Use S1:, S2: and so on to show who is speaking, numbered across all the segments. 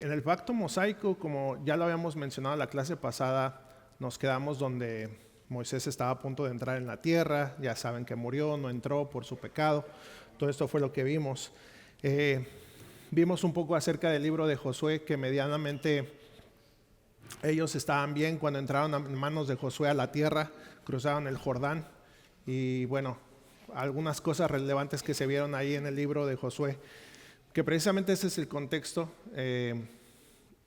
S1: En el pacto mosaico, como ya lo habíamos mencionado en la clase pasada, nos quedamos donde Moisés estaba a punto de entrar en la tierra. Ya saben que murió, no entró por su pecado. Todo esto fue lo que vimos. Vimos un poco acerca del libro de Josué, que medianamente ellos estaban bien cuando entraron en manos de Josué a la tierra, cruzaron el Jordán. Y bueno, algunas cosas relevantes que se vieron ahí en el libro de Josué, que precisamente ese es el contexto.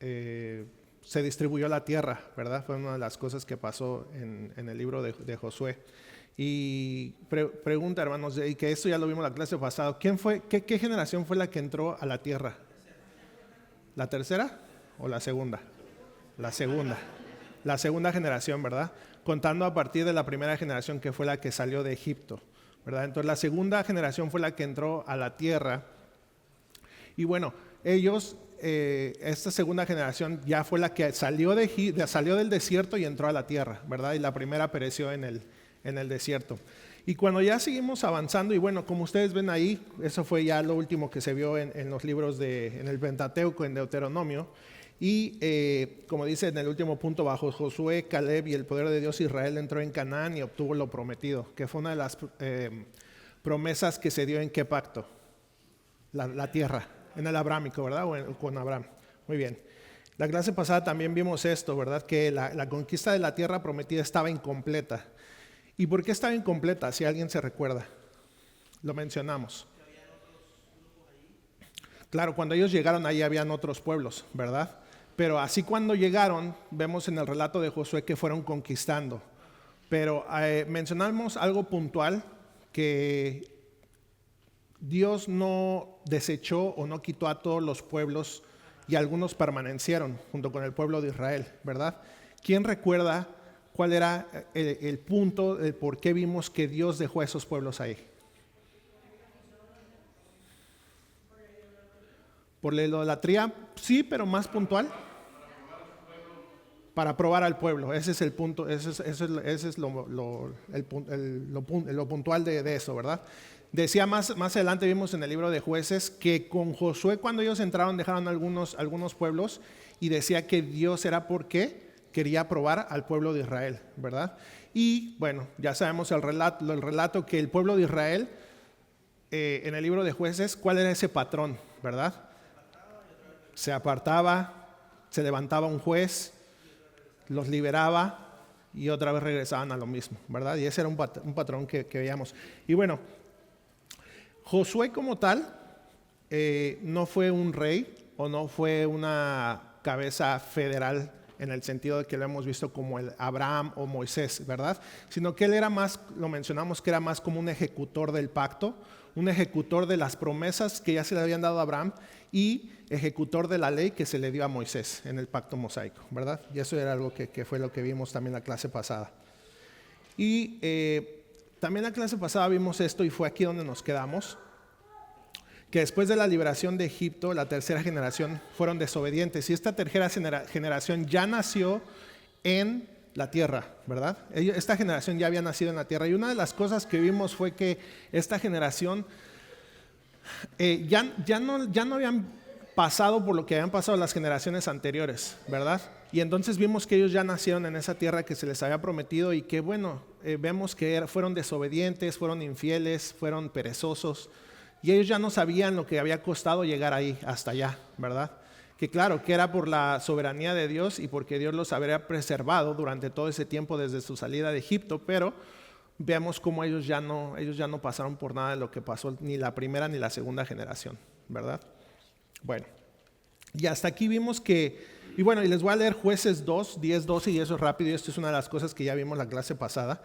S1: Se distribuyó la tierra, ¿verdad? Fue una de las cosas que pasó en el libro de Josué. Y pregunta, hermanos, y que esto ya lo vimos en la clase pasada, ¿qué generación fue la que entró a la tierra? ¿La tercera o la segunda? La segunda. La segunda generación, ¿verdad? Contando a partir de la primera generación, que fue la que salió de Egipto, ¿verdad? Entonces la segunda generación fue la que entró a la tierra. Y bueno, ellos, esta segunda generación ya fue la que salió del desierto y entró a la tierra, ¿verdad? Y la primera pereció en el desierto. Y cuando ya seguimos avanzando, y bueno, como ustedes ven ahí, eso fue ya lo último que se vio en los libros en el Pentateuco, en Deuteronomio. Y como dice en el último punto, bajo Josué, Caleb y el poder de Dios, Israel entró en Canaán y obtuvo lo prometido, que fue una de las promesas que se dio en qué pacto, la tierra, en el abrámico, ¿verdad? Con Abraham. Muy bien. La clase pasada también vimos esto, ¿verdad? Que la conquista de la tierra prometida estaba incompleta. ¿Y por qué estaba incompleta? Si alguien se recuerda, lo mencionamos. Claro, cuando ellos llegaron ahí habían otros pueblos, ¿verdad? Pero así cuando llegaron, vemos en el relato de Josué que fueron conquistando. Pero mencionamos algo puntual, que Dios no desechó o no quitó a todos los pueblos, y algunos permanecieron junto con el pueblo de Israel, ¿verdad? ¿Quién recuerda cuál era el punto de por qué vimos que Dios dejó a esos pueblos ahí? Por la idolatría, sí, pero más puntual. Para probar al pueblo, ese es el punto, ese es lo puntual de eso, ¿verdad? Decía más adelante, vimos en el libro de Jueces, que con Josué cuando ellos entraron dejaron algunos pueblos, y decía que Dios era porque quería probar al pueblo de Israel, ¿verdad? Y bueno, ya sabemos el relato que el pueblo de Israel, en el libro de Jueces, ¿cuál era ese patrón, verdad? Se apartaba, se levantaba un juez, los liberaba y otra vez regresaban a lo mismo, ¿verdad? Y ese era un patrón que veíamos. Y bueno, Josué como tal no fue un rey o no fue una cabeza federal en el sentido de que lo hemos visto como el Abraham o Moisés, ¿verdad? Sino que él era más, lo mencionamos, que era más como un ejecutor del pacto, un ejecutor de las promesas que ya se le habían dado a Abraham, y ejecutor de la ley que se le dio a Moisés en el pacto mosaico, ¿verdad? Y eso era algo que fue lo que vimos también la clase pasada. Y también la clase pasada vimos esto, y fue aquí donde nos quedamos, que después de la liberación de Egipto, la tercera generación fueron desobedientes, y esta tercera generación ya nació en la tierra, ¿verdad? Esta generación ya había nacido en la tierra, y una de las cosas que vimos fue que esta generación ya no habían pasado por lo que habían pasado las generaciones anteriores, ¿verdad? Y entonces vimos que ellos ya nacieron en esa tierra que se les había prometido, y que bueno, vemos que fueron desobedientes, fueron infieles, fueron perezosos, y ellos ya no sabían lo que había costado llegar ahí, hasta allá, ¿verdad? Que claro, que era por la soberanía de Dios y porque Dios los habría preservado durante todo ese tiempo desde su salida de Egipto, pero veamos cómo ellos ya no pasaron por nada de lo que pasó ni la primera ni la segunda generación, ¿verdad? Bueno, y hasta aquí vimos que, y bueno, y les voy a leer Jueces 2, 10, 12, y eso es rápido, y esto es una de las cosas que ya vimos la clase pasada.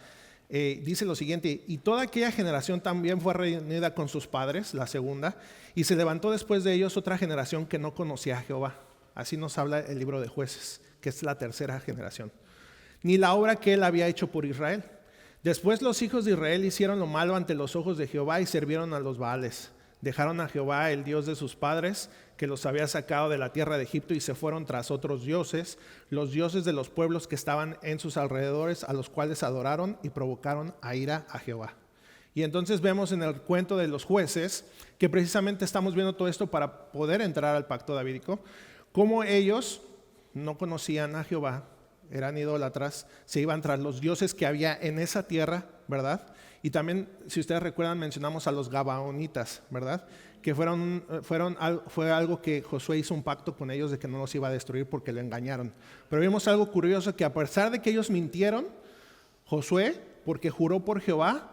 S1: Dice lo siguiente: y toda aquella generación también fue reunida con sus padres, la segunda, y se levantó después de ellos otra generación que no conocía a Jehová. Así nos habla el libro de Jueces, que es la tercera generación, ni la obra que él había hecho por Israel. Después los hijos de Israel hicieron lo malo ante los ojos de Jehová y sirvieron a los Baales. Dejaron a Jehová, el Dios de sus padres, que los había sacado de la tierra de Egipto, y se fueron tras otros dioses, los dioses de los pueblos que estaban en sus alrededores, a los cuales adoraron y provocaron a ira a Jehová. Y entonces vemos en el cuento de los jueces que precisamente estamos viendo todo esto para poder entrar al pacto davídico, Como ellos no conocían a Jehová, eran idólatras, se iban tras los dioses que había en esa tierra, ¿verdad? Y también, si ustedes recuerdan, mencionamos a los gabaonitas, ¿verdad? Que fue algo que Josué hizo un pacto con ellos de que no los iba a destruir porque lo engañaron. Pero vimos algo curioso, que a pesar de que ellos mintieron, Josué, porque juró por Jehová,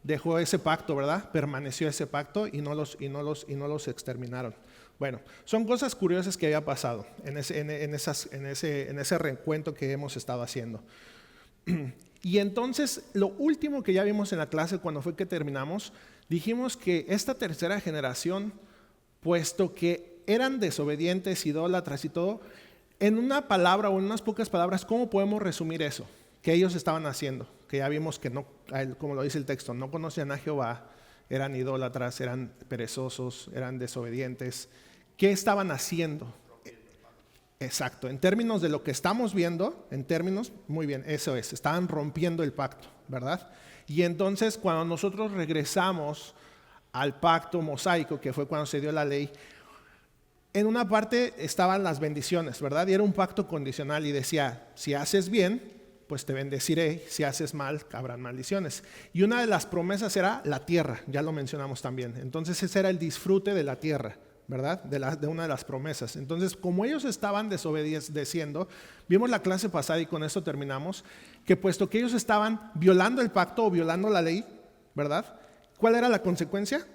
S1: dejó ese pacto, ¿verdad? Permaneció ese pacto y no los exterminaron. Bueno, son cosas curiosas que había pasado en ese recuento que hemos estado haciendo. Y entonces, lo último que ya vimos en la clase cuando fue que terminamos, dijimos que esta tercera generación, puesto que eran desobedientes, idólatras y todo, en una palabra o en unas pocas palabras, ¿cómo podemos resumir eso? Que ellos estaban haciendo, que ya vimos que no, como lo dice el texto, no conocían a Jehová, eran idólatras, eran perezosos, eran desobedientes. ¿Qué estaban haciendo? Exacto, en términos de lo que estamos viendo, muy bien, eso es, estaban rompiendo el pacto, ¿verdad? Y entonces cuando nosotros regresamos al pacto mosaico, que fue cuando se dio la ley, en una parte estaban las bendiciones, ¿verdad? Y era un pacto condicional y decía, si haces bien, pues te bendeciré, si haces mal, habrán maldiciones. Y una de las promesas era la tierra, ya lo mencionamos también. Entonces ese era el disfrute de la tierra, ¿verdad? De una de las promesas. Entonces, como ellos estaban desobedeciendo, vimos la clase pasada y con esto terminamos, que puesto que ellos estaban violando el pacto o violando la ley, ¿verdad? ¿Cuál era la consecuencia?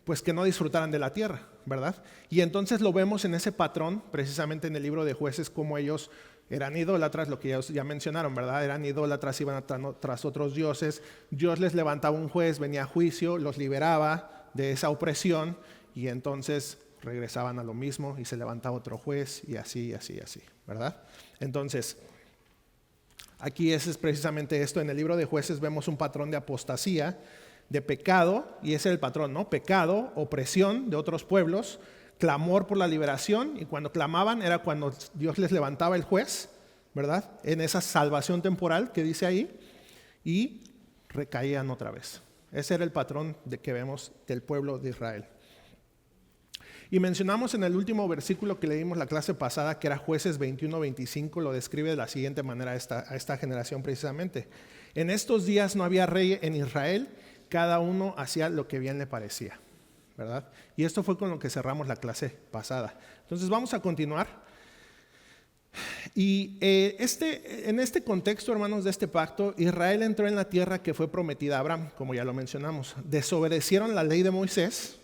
S1: Pues que no disfrutaran de la tierra, ¿verdad? Y entonces lo vemos en ese patrón, precisamente en el libro de Jueces, como ellos eran idólatras, lo que ya mencionaron, ¿verdad? Eran idólatras, iban tras otros dioses, Dios les levantaba un juez, venía a juicio, los liberaba de esa opresión y entonces regresaban a lo mismo y se levantaba otro juez y así, ¿verdad? Entonces, aquí es precisamente esto, en el libro de Jueces vemos un patrón de apostasía, de pecado, y ese es el patrón, ¿no? Pecado, opresión de otros pueblos, clamor por la liberación, y cuando clamaban era cuando Dios les levantaba el juez, ¿verdad? En esa salvación temporal que dice ahí, y recaían otra vez. Ese era el patrón que vemos del pueblo de Israel. Y mencionamos en el último versículo que leímos la clase pasada, que era Jueces 21-25, lo describe de la siguiente manera a esta generación precisamente. En estos días no había rey en Israel, cada uno hacía lo que bien le parecía, ¿verdad? Y esto fue con lo que cerramos la clase pasada. Entonces vamos a continuar. Y en este contexto, hermanos, de este pacto, Israel entró en la tierra que fue prometida a Abraham, como ya lo mencionamos. Desobedecieron la ley de Moisés.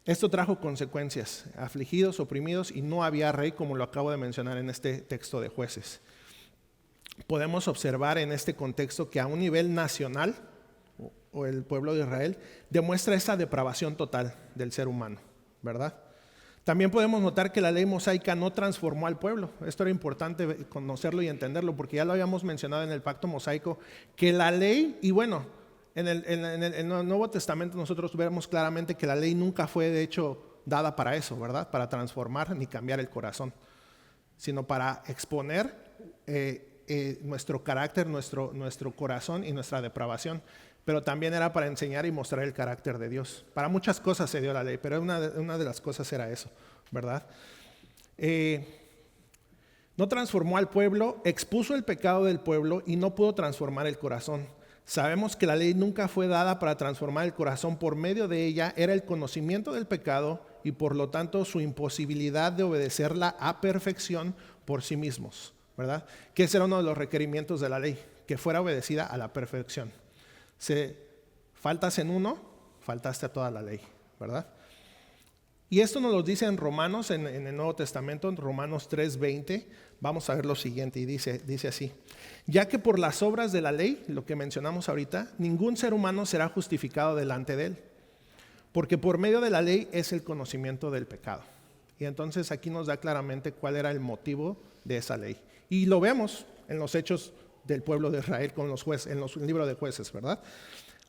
S1: Esto trajo consecuencias, afligidos, oprimidos, y no había rey, como lo acabo de mencionar en este texto de Jueces. Podemos observar en este contexto que a un nivel nacional, o el pueblo de Israel, demuestra esa depravación total del ser humano, ¿verdad? También podemos notar que la ley mosaica no transformó al pueblo. Esto era importante conocerlo y entenderlo, porque ya lo habíamos mencionado en el pacto mosaico, que la ley, y bueno, en el Nuevo Testamento nosotros vemos claramente que la ley nunca fue de hecho dada para eso, ¿verdad? Para transformar ni cambiar el corazón, sino para exponer nuestro carácter, nuestro corazón y nuestra depravación. Pero también era para enseñar y mostrar el carácter de Dios. Para muchas cosas se dio la ley, pero una de las cosas era eso, ¿verdad? No transformó al pueblo, expuso el pecado del pueblo y no pudo transformar el corazón. Sabemos que la ley nunca fue dada para transformar el corazón. Por medio de ella era el conocimiento del pecado y por lo tanto su imposibilidad de obedecerla a perfección por sí mismos, ¿verdad? Que ese era uno de los requerimientos de la ley, que fuera obedecida a la perfección. Faltas en uno, faltaste a toda la ley, ¿verdad? Y esto nos lo dice en Romanos, en el Nuevo Testamento, en Romanos 3:20. Vamos a ver lo siguiente y dice así: ya que por las obras de la ley, lo que mencionamos ahorita, ningún ser humano será justificado delante de él, porque por medio de la ley es el conocimiento del pecado. Y entonces aquí nos da claramente cuál era el motivo de esa ley. Y lo vemos en los hechos del pueblo de Israel con los jueces, en los libros de Jueces, ¿verdad?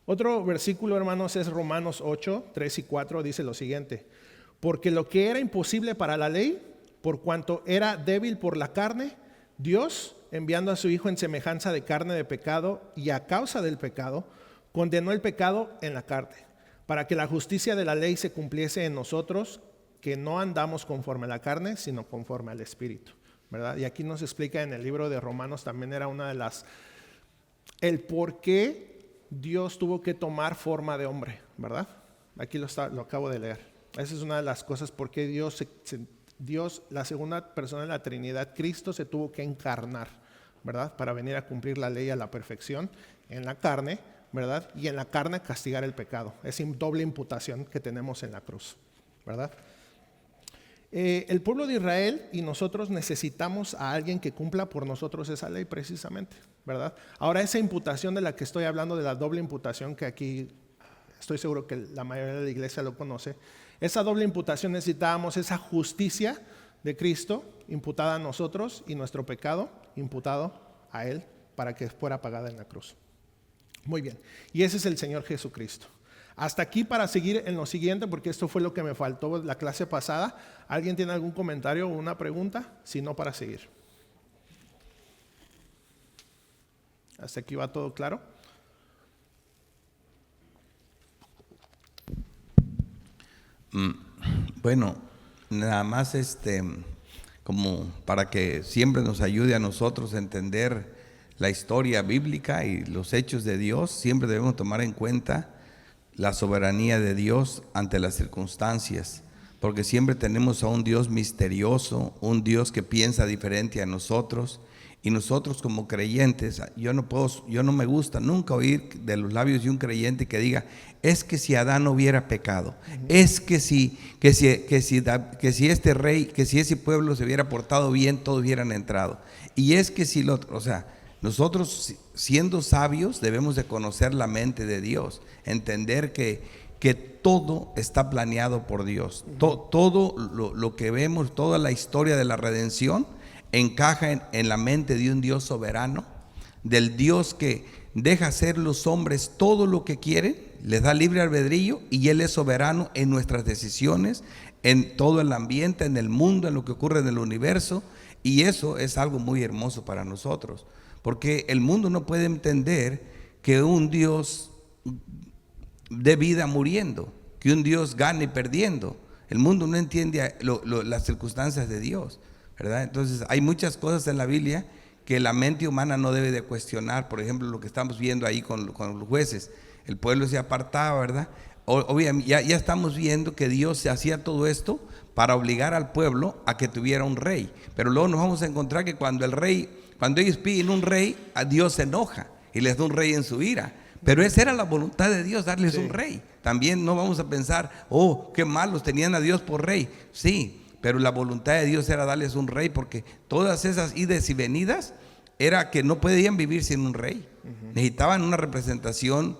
S1: Otro versículo, hermanos, es Romanos 8:3-4, dice lo siguiente: porque lo que era imposible para la ley, por cuanto era débil por la carne, Dios, enviando a su Hijo en semejanza de carne de pecado y a causa del pecado, condenó el pecado en la carne, para que la justicia de la ley se cumpliese en nosotros, que no andamos conforme a la carne, sino conforme al Espíritu, ¿verdad? Y aquí nos explica en el libro de Romanos, también era una de las, el por qué Dios tuvo que tomar forma de hombre, ¿verdad? Aquí lo acabo de leer. Esa es una de las cosas por qué Dios, la segunda persona de la Trinidad, Cristo, se tuvo que encarnar, ¿verdad? Para venir a cumplir la ley a la perfección en la carne, ¿verdad? Y en la carne castigar el pecado. Es doble imputación que tenemos en la cruz, ¿verdad? El pueblo de Israel y nosotros necesitamos a alguien que cumpla por nosotros esa ley precisamente, ¿verdad? Ahora, esa imputación de la que estoy hablando, de la doble imputación, que aquí estoy seguro que la mayoría de la iglesia lo conoce, esa doble imputación necesitábamos esa justicia de Cristo imputada a nosotros y nuestro pecado imputado a Él para que fuera pagada en la cruz. Muy bien, y ese es el Señor Jesucristo. Hasta aquí para seguir en lo siguiente, porque esto fue lo que me faltó la clase pasada. ¿Alguien tiene algún comentario o una pregunta? Si no, para seguir. ¿Hasta aquí va todo claro?
S2: Bueno, nada más como para que siempre nos ayude a nosotros a entender la historia bíblica y los hechos de Dios, siempre debemos tomar en cuenta la soberanía de Dios ante las circunstancias, porque siempre tenemos a un Dios misterioso, un Dios que piensa diferente a nosotros, y nosotros como creyentes, yo no me gusta nunca oír de los labios de un creyente que diga, es que si Adán no hubiera pecado, es que si este rey, que si ese pueblo se hubiera portado bien, todos hubieran entrado, y es que si o sea, nosotros siendo sabios debemos de conocer la mente de Dios, entender que todo está planeado por Dios. Todo lo que vemos, toda la historia de la redención encaja en la mente de un Dios soberano, del Dios que deja hacer los hombres todo lo que quieren, les da libre albedrío y Él es soberano en nuestras decisiones, en todo el ambiente, en el mundo, en lo que ocurre en el universo, y eso es algo muy hermoso para nosotros, porque el mundo no puede entender que un Dios dé vida muriendo, que un Dios gane perdiendo. El mundo no entiende las circunstancias de Dios, ¿verdad? Entonces hay muchas cosas en la Biblia que la mente humana no debe de cuestionar. Por ejemplo, lo que estamos viendo ahí con los jueces, el pueblo se apartaba, ¿verdad? Obviamente ya estamos viendo que Dios se hacía todo esto para obligar al pueblo a que tuviera un rey, pero luego nos vamos a encontrar que cuando ellos piden un rey, a Dios se enoja y les da un rey en su ira. Pero esa era la voluntad de Dios, darles un rey. También no vamos a pensar, oh, qué malos, tenían a Dios por rey. Sí, pero la voluntad de Dios era darles un rey, porque todas esas idas y venidas era que no podían vivir sin un rey. Necesitaban una representación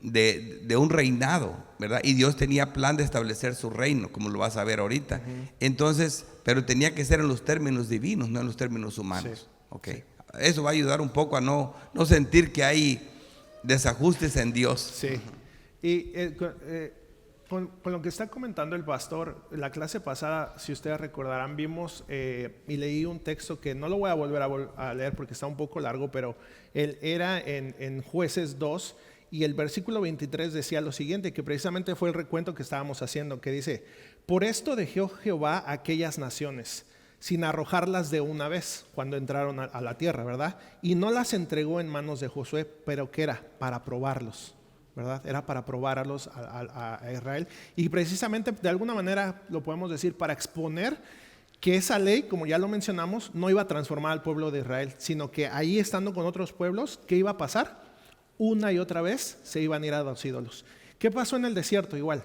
S2: de un reinado, ¿verdad? Y Dios tenía plan de establecer su reino, como lo vas a ver ahorita. Entonces, pero tenía que ser en los términos divinos, no en los términos humanos.
S1: Sí.
S2: Okay. Sí. Eso va a ayudar un poco a no sentir que hay desajustes en Dios.
S1: Sí. Y con lo que está comentando el pastor, la clase pasada, si ustedes recordarán, vimos y leí un texto que no lo voy a volver a leer porque está un poco largo, pero él era en Jueces 2 y el versículo 23 decía lo siguiente, que precisamente fue el recuento que estábamos haciendo, que dice, por esto dejó Jehová a aquellas naciones, sin arrojarlas de una vez cuando entraron a la tierra, ¿verdad? Y no las entregó en manos de Josué, pero ¿qué era? Para probarlos, ¿verdad? Era para probarlos a Israel. Y precisamente, de alguna manera, lo podemos decir, para exponer que esa ley, como ya lo mencionamos, no iba a transformar al pueblo de Israel, sino que ahí estando con otros pueblos, ¿qué iba a pasar? Una y otra vez se iban a ir a los ídolos. ¿Qué pasó en el desierto? Igual,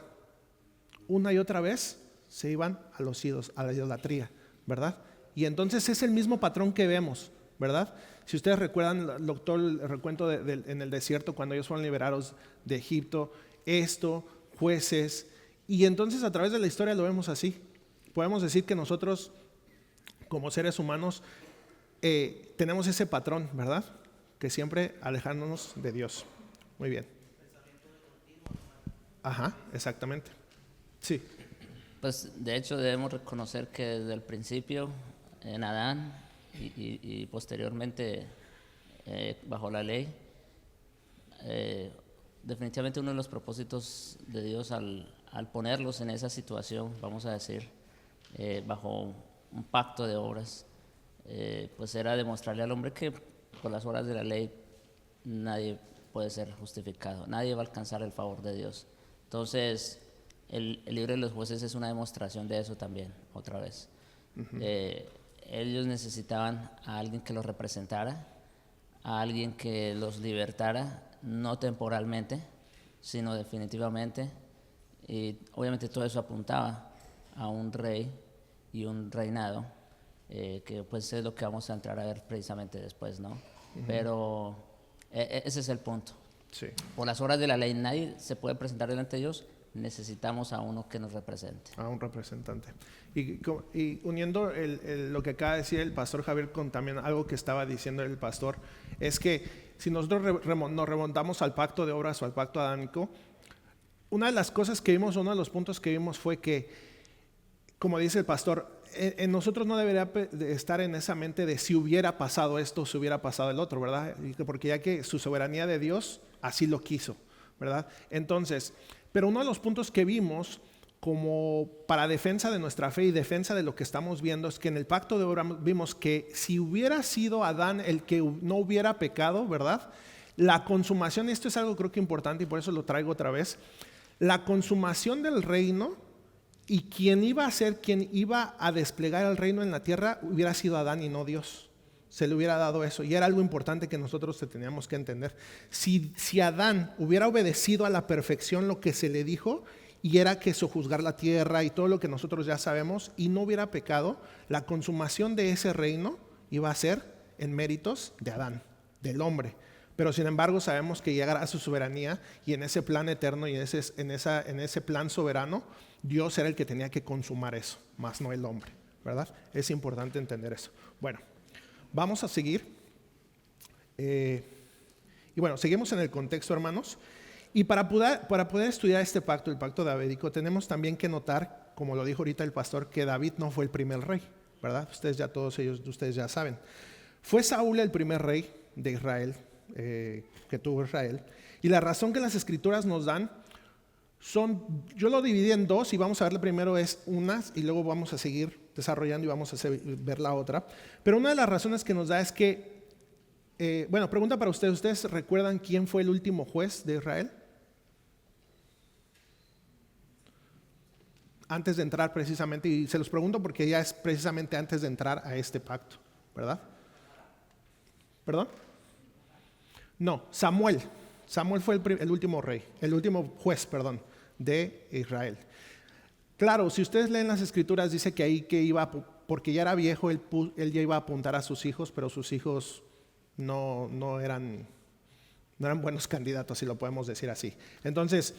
S1: una y otra vez se iban a los ídolos, a la idolatría, ¿verdad? Y entonces es el mismo patrón que vemos, ¿verdad? Si ustedes recuerdan todo el recuento en el desierto cuando ellos fueron liberados de Egipto, Jueces, y entonces a través de la historia lo vemos así. Podemos decir que nosotros como seres humanos tenemos ese patrón, ¿verdad? Que siempre alejándonos de Dios. Muy bien. Ajá, exactamente. Sí.
S3: Pues de hecho debemos reconocer que desde el principio en Adán y posteriormente bajo la ley, definitivamente uno de los propósitos de Dios al al ponerlos en esa situación, vamos a decir, bajo un pacto de obras, pues era demostrarle al hombre que por las obras de la ley nadie puede ser justificado, nadie va a alcanzar el favor de Dios. Entonces, el libro de los jueces es una demostración de eso también, otra vez. Ellos necesitaban a alguien que los representara, a alguien que los libertara, no temporalmente, sino definitivamente. Y obviamente todo eso apuntaba a un rey y un reinado, que pues es lo que vamos a entrar a ver precisamente después, ¿no? Pero ese es el punto.
S1: Sí.
S3: Por las obras de la ley nadie se puede presentar delante de Dios, necesitamos a uno que nos represente.
S1: A un representante. Y uniendo lo que acaba de decir el pastor Javier con también algo que estaba diciendo el pastor, es que si nosotros nos remontamos al pacto de obras o al pacto adámico, una de las cosas que vimos, uno de los puntos que vimos fue que, como dice el pastor, en nosotros no debería estar en esa mente de si hubiera pasado esto, si hubiera pasado el otro, ¿verdad? Porque ya que su soberanía de Dios así lo quiso, ¿verdad? Entonces, pero uno de los puntos que vimos como para defensa de nuestra fe y defensa de lo que estamos viendo es que en el pacto de obras vimos que si hubiera sido Adán el que no hubiera pecado, ¿verdad? La consumación, esto es algo creo que importante y por eso lo traigo otra vez, la consumación del reino y quien iba a desplegar el reino en la tierra hubiera sido Adán y no Dios. Se le hubiera dado eso y era algo importante que nosotros teníamos que entender. Si Adán hubiera obedecido a la perfección lo que se le dijo, y era que sojuzgar la tierra y todo lo que nosotros ya sabemos, y no hubiera pecado, la consumación de ese reino iba a ser en méritos de Adán, del hombre. Pero sin embargo sabemos que llegará a su soberanía y en ese plan eterno y en ese plan soberano, Dios era el que tenía que consumar eso, más no el hombre, ¿verdad? Es importante entender eso. Bueno, vamos a seguir. Y bueno, seguimos en el contexto, hermanos. Y para poder estudiar este pacto, el pacto davídico, tenemos también que notar, como lo dijo ahorita el pastor, que David no fue el primer rey, ¿verdad? Ustedes ya saben. Fue Saúl el primer rey de Israel, que tuvo Israel. Y la razón que las escrituras nos dan yo lo dividí en dos y vamos a ver primero es unas y luego vamos a seguir desarrollando y vamos a ver la otra. Pero una de las razones que nos da es que, bueno, pregunta para ustedes, ¿ustedes recuerdan quién fue el último juez de Israel? Antes de entrar precisamente, y se los pregunto porque ya es precisamente antes de entrar a este pacto, ¿verdad? ¿Perdón? No, Samuel. Samuel fue el último rey, el último juez, perdón, de Israel. Claro, si ustedes leen las escrituras, dice que ahí porque ya era viejo, él ya iba a apuntar a sus hijos, pero sus hijos no eran buenos candidatos, si lo podemos decir así. Entonces,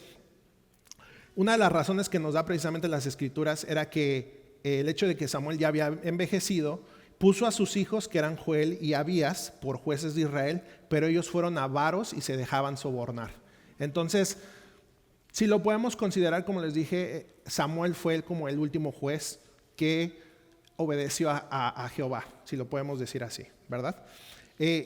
S1: una de las razones que nos da precisamente las escrituras era que el hecho de que Samuel ya había envejecido, puso a sus hijos, que eran Joel y Abías, por jueces de Israel, pero ellos fueron avaros y se dejaban sobornar. Entonces, si lo podemos considerar, como les dije, Samuel fue como el último juez que obedeció a Jehová, si lo podemos decir así, ¿verdad?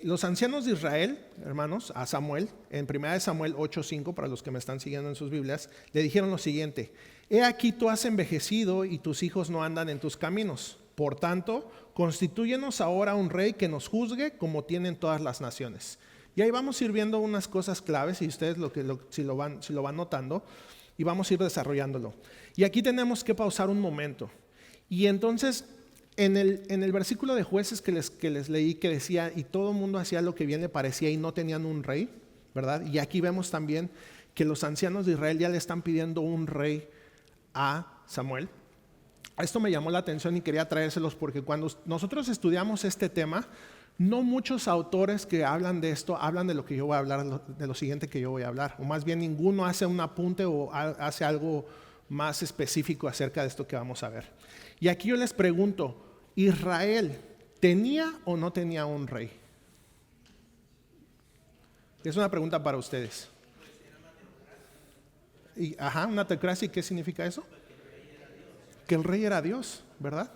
S1: Los ancianos de Israel, hermanos, a Samuel, en 1 Samuel 8:5, para los que me están siguiendo en sus Biblias, le dijeron lo siguiente: he aquí tú has envejecido y tus hijos no andan en tus caminos. Por tanto, constitúyenos ahora un rey que nos juzgue como tienen todas las naciones. Y ahí vamos a ir viendo unas cosas claves, y ustedes si lo van notando, y vamos a ir desarrollándolo. Y aquí tenemos que pausar un momento. Y entonces, en el versículo de Jueces que les leí, que decía, y todo el mundo hacía lo que bien le parecía y no tenían un rey, ¿verdad? Y aquí vemos también que los ancianos de Israel ya le están pidiendo un rey a Samuel. Esto me llamó la atención y quería traérselos porque cuando nosotros estudiamos este tema, no muchos autores que hablan de esto hablan de lo que yo voy a hablar, de lo siguiente que yo voy a hablar, o más bien ninguno hace un apunte o hace algo más específico acerca de esto que vamos a ver. Y aquí yo les pregunto, ¿Israel tenía o no tenía un rey? Es una pregunta para ustedes. Una teocracia, ¿qué significa eso? Que el rey era Dios, ¿verdad?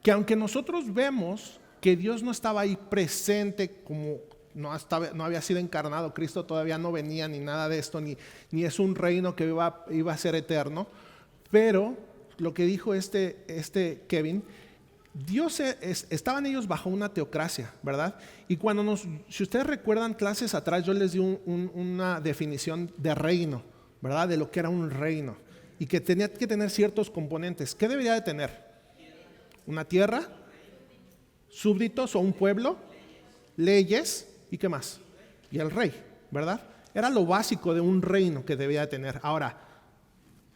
S1: Que aunque nosotros vemos que Dios no estaba ahí presente como no había sido encarnado, Cristo todavía no venía ni nada de esto, ni es un reino que iba a ser eterno. Pero lo que dijo este Kevin, estaban ellos bajo una teocracia, ¿verdad? Y si ustedes recuerdan clases atrás, yo les di una definición de reino, ¿verdad? De lo que era un reino y que tenía que tener ciertos componentes. ¿Qué debería de tener? Una tierra, súbditos o un pueblo, leyes y ¿qué más? Y el rey, ¿verdad? Era lo básico de un reino que debía de tener. Ahora,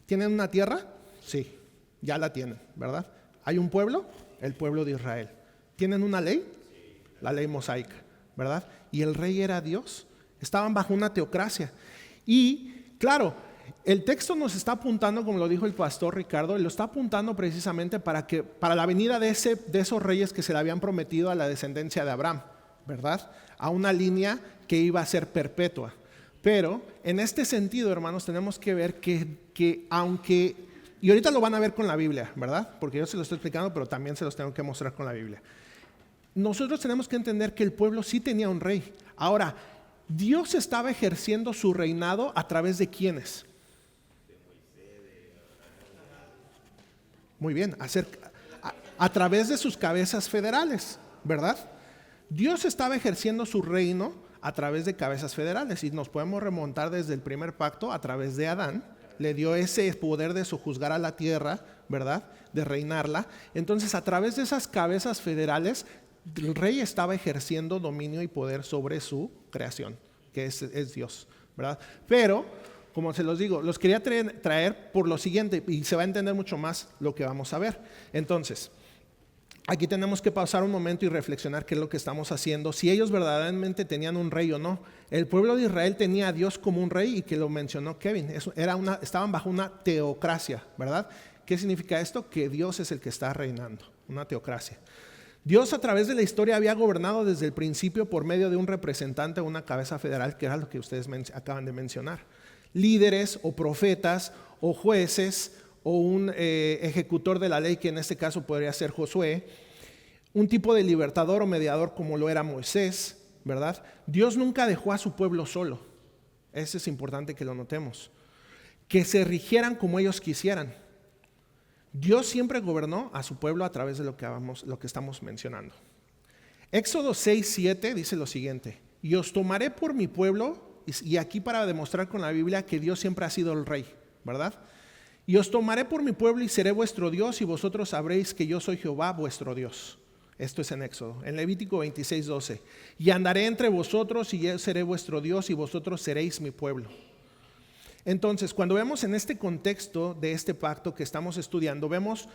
S1: ¿tienen una tierra? Sí, ya la tienen, ¿verdad? ¿Hay un pueblo? El pueblo de Israel. ¿Tienen una ley? La ley mosaica, ¿verdad? Y el rey era Dios. Estaban bajo una teocracia. Y claro, el texto nos está apuntando, como lo dijo el pastor Ricardo, lo está apuntando precisamente para la venida de esos reyes que se le habían prometido a la descendencia de Abraham, ¿verdad? A una línea que iba a ser perpetua. Pero en este sentido, hermanos, tenemos que ver que aunque... Y ahorita lo van a ver con la Biblia, ¿verdad? Porque yo se lo estoy explicando, pero también se los tengo que mostrar con la Biblia. Nosotros tenemos que entender que el pueblo sí tenía un rey. Ahora, Dios estaba ejerciendo su reinado a través de ¿quiénes? Muy bien, a través de sus cabezas federales, ¿verdad? Dios estaba ejerciendo su reino a través de cabezas federales y nos podemos remontar desde el primer pacto a través de Adán. Le dio ese poder de sojuzgar a la tierra, ¿verdad? De reinarla. Entonces, a través de esas cabezas federales, el rey estaba ejerciendo dominio y poder sobre su creación, que es Dios, ¿verdad? Pero, como se los digo, los quería traer por lo siguiente, y se va a entender mucho más lo que vamos a ver. Entonces, aquí tenemos que pausar un momento y reflexionar qué es lo que estamos haciendo, si ellos verdaderamente tenían un rey o no. El pueblo de Israel tenía a Dios como un rey y que lo mencionó Kevin, estaban bajo una teocracia, ¿verdad? ¿Qué significa esto? Que Dios es el que está reinando, una teocracia. Dios a través de la historia había gobernado desde el principio por medio de un representante o una cabeza federal, que era lo que ustedes acaban de mencionar. Líderes o profetas o jueces o un ejecutor de la ley, que en este caso podría ser Josué, un tipo de libertador o mediador como lo era Moisés, ¿verdad? Dios nunca dejó a su pueblo solo. Eso es importante que lo notemos. Que se rigieran como ellos quisieran. Dios siempre gobernó a su pueblo a través de lo que estamos mencionando. Éxodo 6:7 dice lo siguiente: y os tomaré por mi pueblo, y aquí para demostrar con la Biblia que Dios siempre ha sido el rey, ¿verdad? Y os tomaré por mi pueblo y seré vuestro Dios, y vosotros sabréis que yo soy Jehová vuestro Dios. Esto es en Éxodo. En Levítico 26:12. Y andaré entre vosotros y yo seré vuestro Dios y vosotros seréis mi pueblo. Entonces, cuando vemos en este contexto de este pacto que estamos estudiando, vemos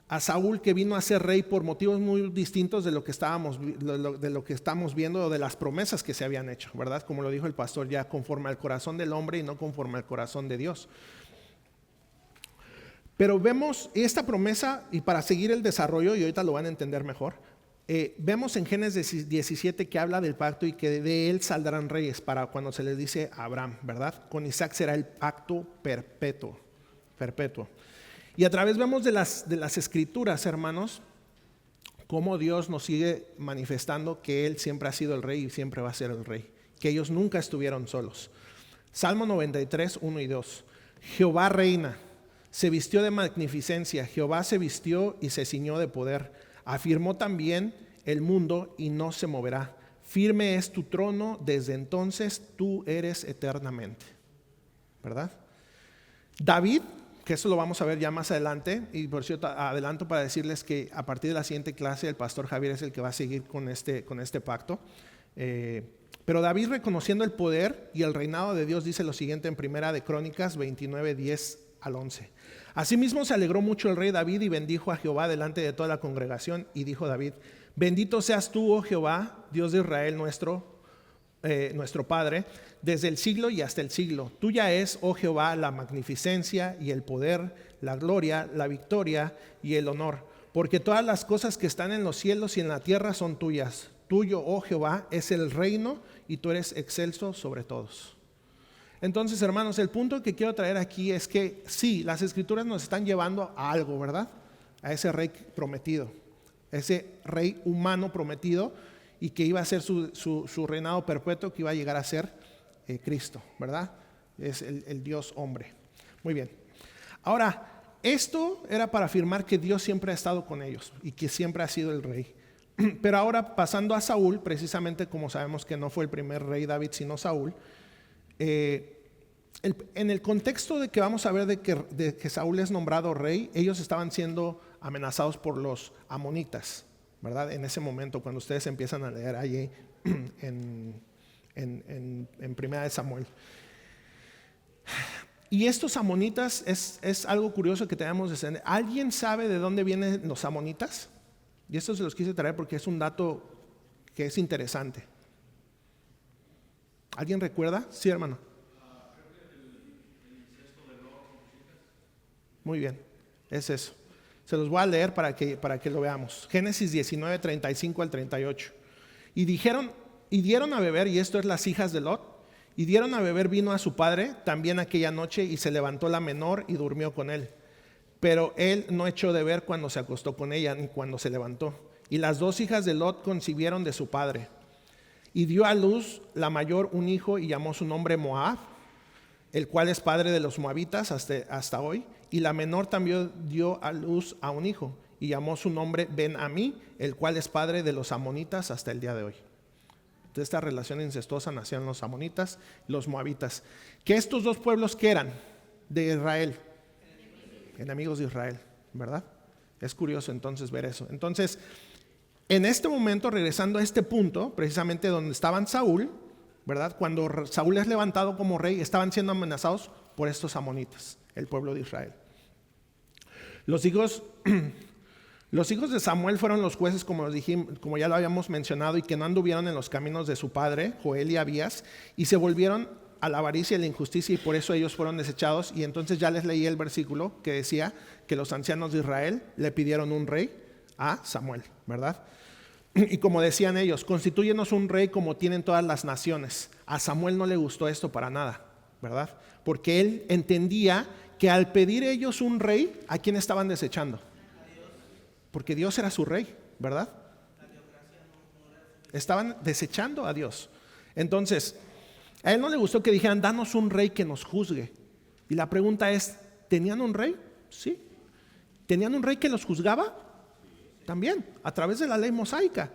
S1: a Saúl que vino a ser rey por motivos muy distintos de lo que estamos viendo, o de las promesas que se habían hecho, ¿verdad? Como lo dijo el pastor, ya conforme al corazón del hombre y no conforme al corazón de Dios. Pero vemos esta promesa, y para seguir el desarrollo, y ahorita lo van a entender mejor, vemos en Génesis 17 que habla del pacto y que de él saldrán reyes, para cuando se les dice a Abraham, ¿verdad? Con Isaac será el pacto perpetuo. Y a través vemos de las escrituras, hermanos, cómo Dios nos sigue manifestando que Él siempre ha sido el rey y siempre va a ser el rey, que ellos nunca estuvieron solos. Salmo 93, 1 y 2. Jehová reina, se vistió de magnificencia, Jehová se vistió y se ciñó de poder. Afirmó también el mundo y no se moverá. Firme es tu trono, desde entonces tú eres eternamente. ¿Verdad? David, que eso lo vamos a ver ya más adelante, y por cierto adelanto para decirles que a partir de la siguiente clase el pastor Javier es el que va a seguir con este pacto. Pero David, reconociendo el poder y el reinado de Dios, dice lo siguiente en Primera de Crónicas 29, 10 al 11. Asimismo se alegró mucho el rey David y bendijo a Jehová delante de toda la congregación, y dijo David: bendito seas tú, oh Jehová, Dios de Israel nuestro Padre, desde el siglo y hasta el siglo. Tuya es, oh Jehová, la magnificencia y el poder, la gloria, la victoria y el honor, porque todas las cosas que están en los cielos y en la tierra son tuyas. Tuyo, oh Jehová, es el reino y tú eres excelso sobre todos. Entonces, hermanos, el punto que quiero traer aquí es que sí, las escrituras nos están llevando a algo, ¿verdad? A ese rey prometido, ese rey humano prometido, y que iba a ser su reinado perpetuo, que iba a llegar a ser Cristo, ¿verdad? Es el Dios hombre. Muy bien. Ahora, esto era para afirmar que Dios siempre ha estado con ellos y que siempre ha sido el rey. Pero ahora, pasando a Saúl, precisamente como sabemos que no fue el primer rey David, sino Saúl, en el contexto de que vamos a ver de que Saúl es nombrado rey, ellos estaban siendo amenazados por los amonitas, ¿verdad? En ese momento, cuando ustedes empiezan a leer allí en Primera de Samuel. Y estos amonitas es algo curioso que tenemos de entender. ¿Alguien sabe de dónde vienen los amonitas? Y esto se los quise traer porque es un dato que es interesante. ¿Alguien recuerda? Sí, hermano. Muy bien, es eso. Se los voy a leer para que lo veamos. Génesis 19, 35 al 38. Y dieron a beber, y esto es las hijas de Lot, y dieron a beber vino a su padre también aquella noche, y se levantó la menor y durmió con él. Pero él no echó de ver cuando se acostó con ella, ni cuando se levantó. Y las dos hijas de Lot concibieron de su padre. Y dio a luz la mayor un hijo, y llamó su nombre Moab, el cual es padre de los moabitas hasta hoy. Y la menor también dio a luz a un hijo, y llamó su nombre Ben-Amí, el cual es padre de los amonitas hasta el día de hoy. De esta relación incestuosa nacieron los amonitas y los moabitas. Que estos dos pueblos, ¿qué eran? De Israel. Enemigos de Israel, ¿verdad? Es curioso entonces ver eso. Entonces, en este momento, regresando a este punto, precisamente donde estaban Saúl, ¿verdad? Cuando Saúl es levantado como rey, estaban siendo amenazados por estos amonitas, el pueblo de Israel. Los hijos de Samuel fueron los jueces, como ya lo habíamos mencionado, y que no anduvieron en los caminos de su padre, Joel y Abías, y se volvieron a la avaricia y la injusticia, y por eso ellos fueron desechados. Y entonces ya les leí el versículo que decía que los ancianos de Israel le pidieron un rey a Samuel, ¿verdad? Y como decían ellos, constitúyenos un rey como tienen todas las naciones. A Samuel no le gustó esto para nada, ¿verdad? Porque él entendía que al pedir ellos un rey, ¿a quién estaban desechando? Porque Dios era su rey, ¿verdad? Estaban desechando a Dios. Entonces, a él no le gustó que dijeran, danos un rey que nos juzgue. Y la pregunta es, ¿tenían un rey? Sí. ¿Tenían un rey que los juzgaba? También, a través de la ley mosaica,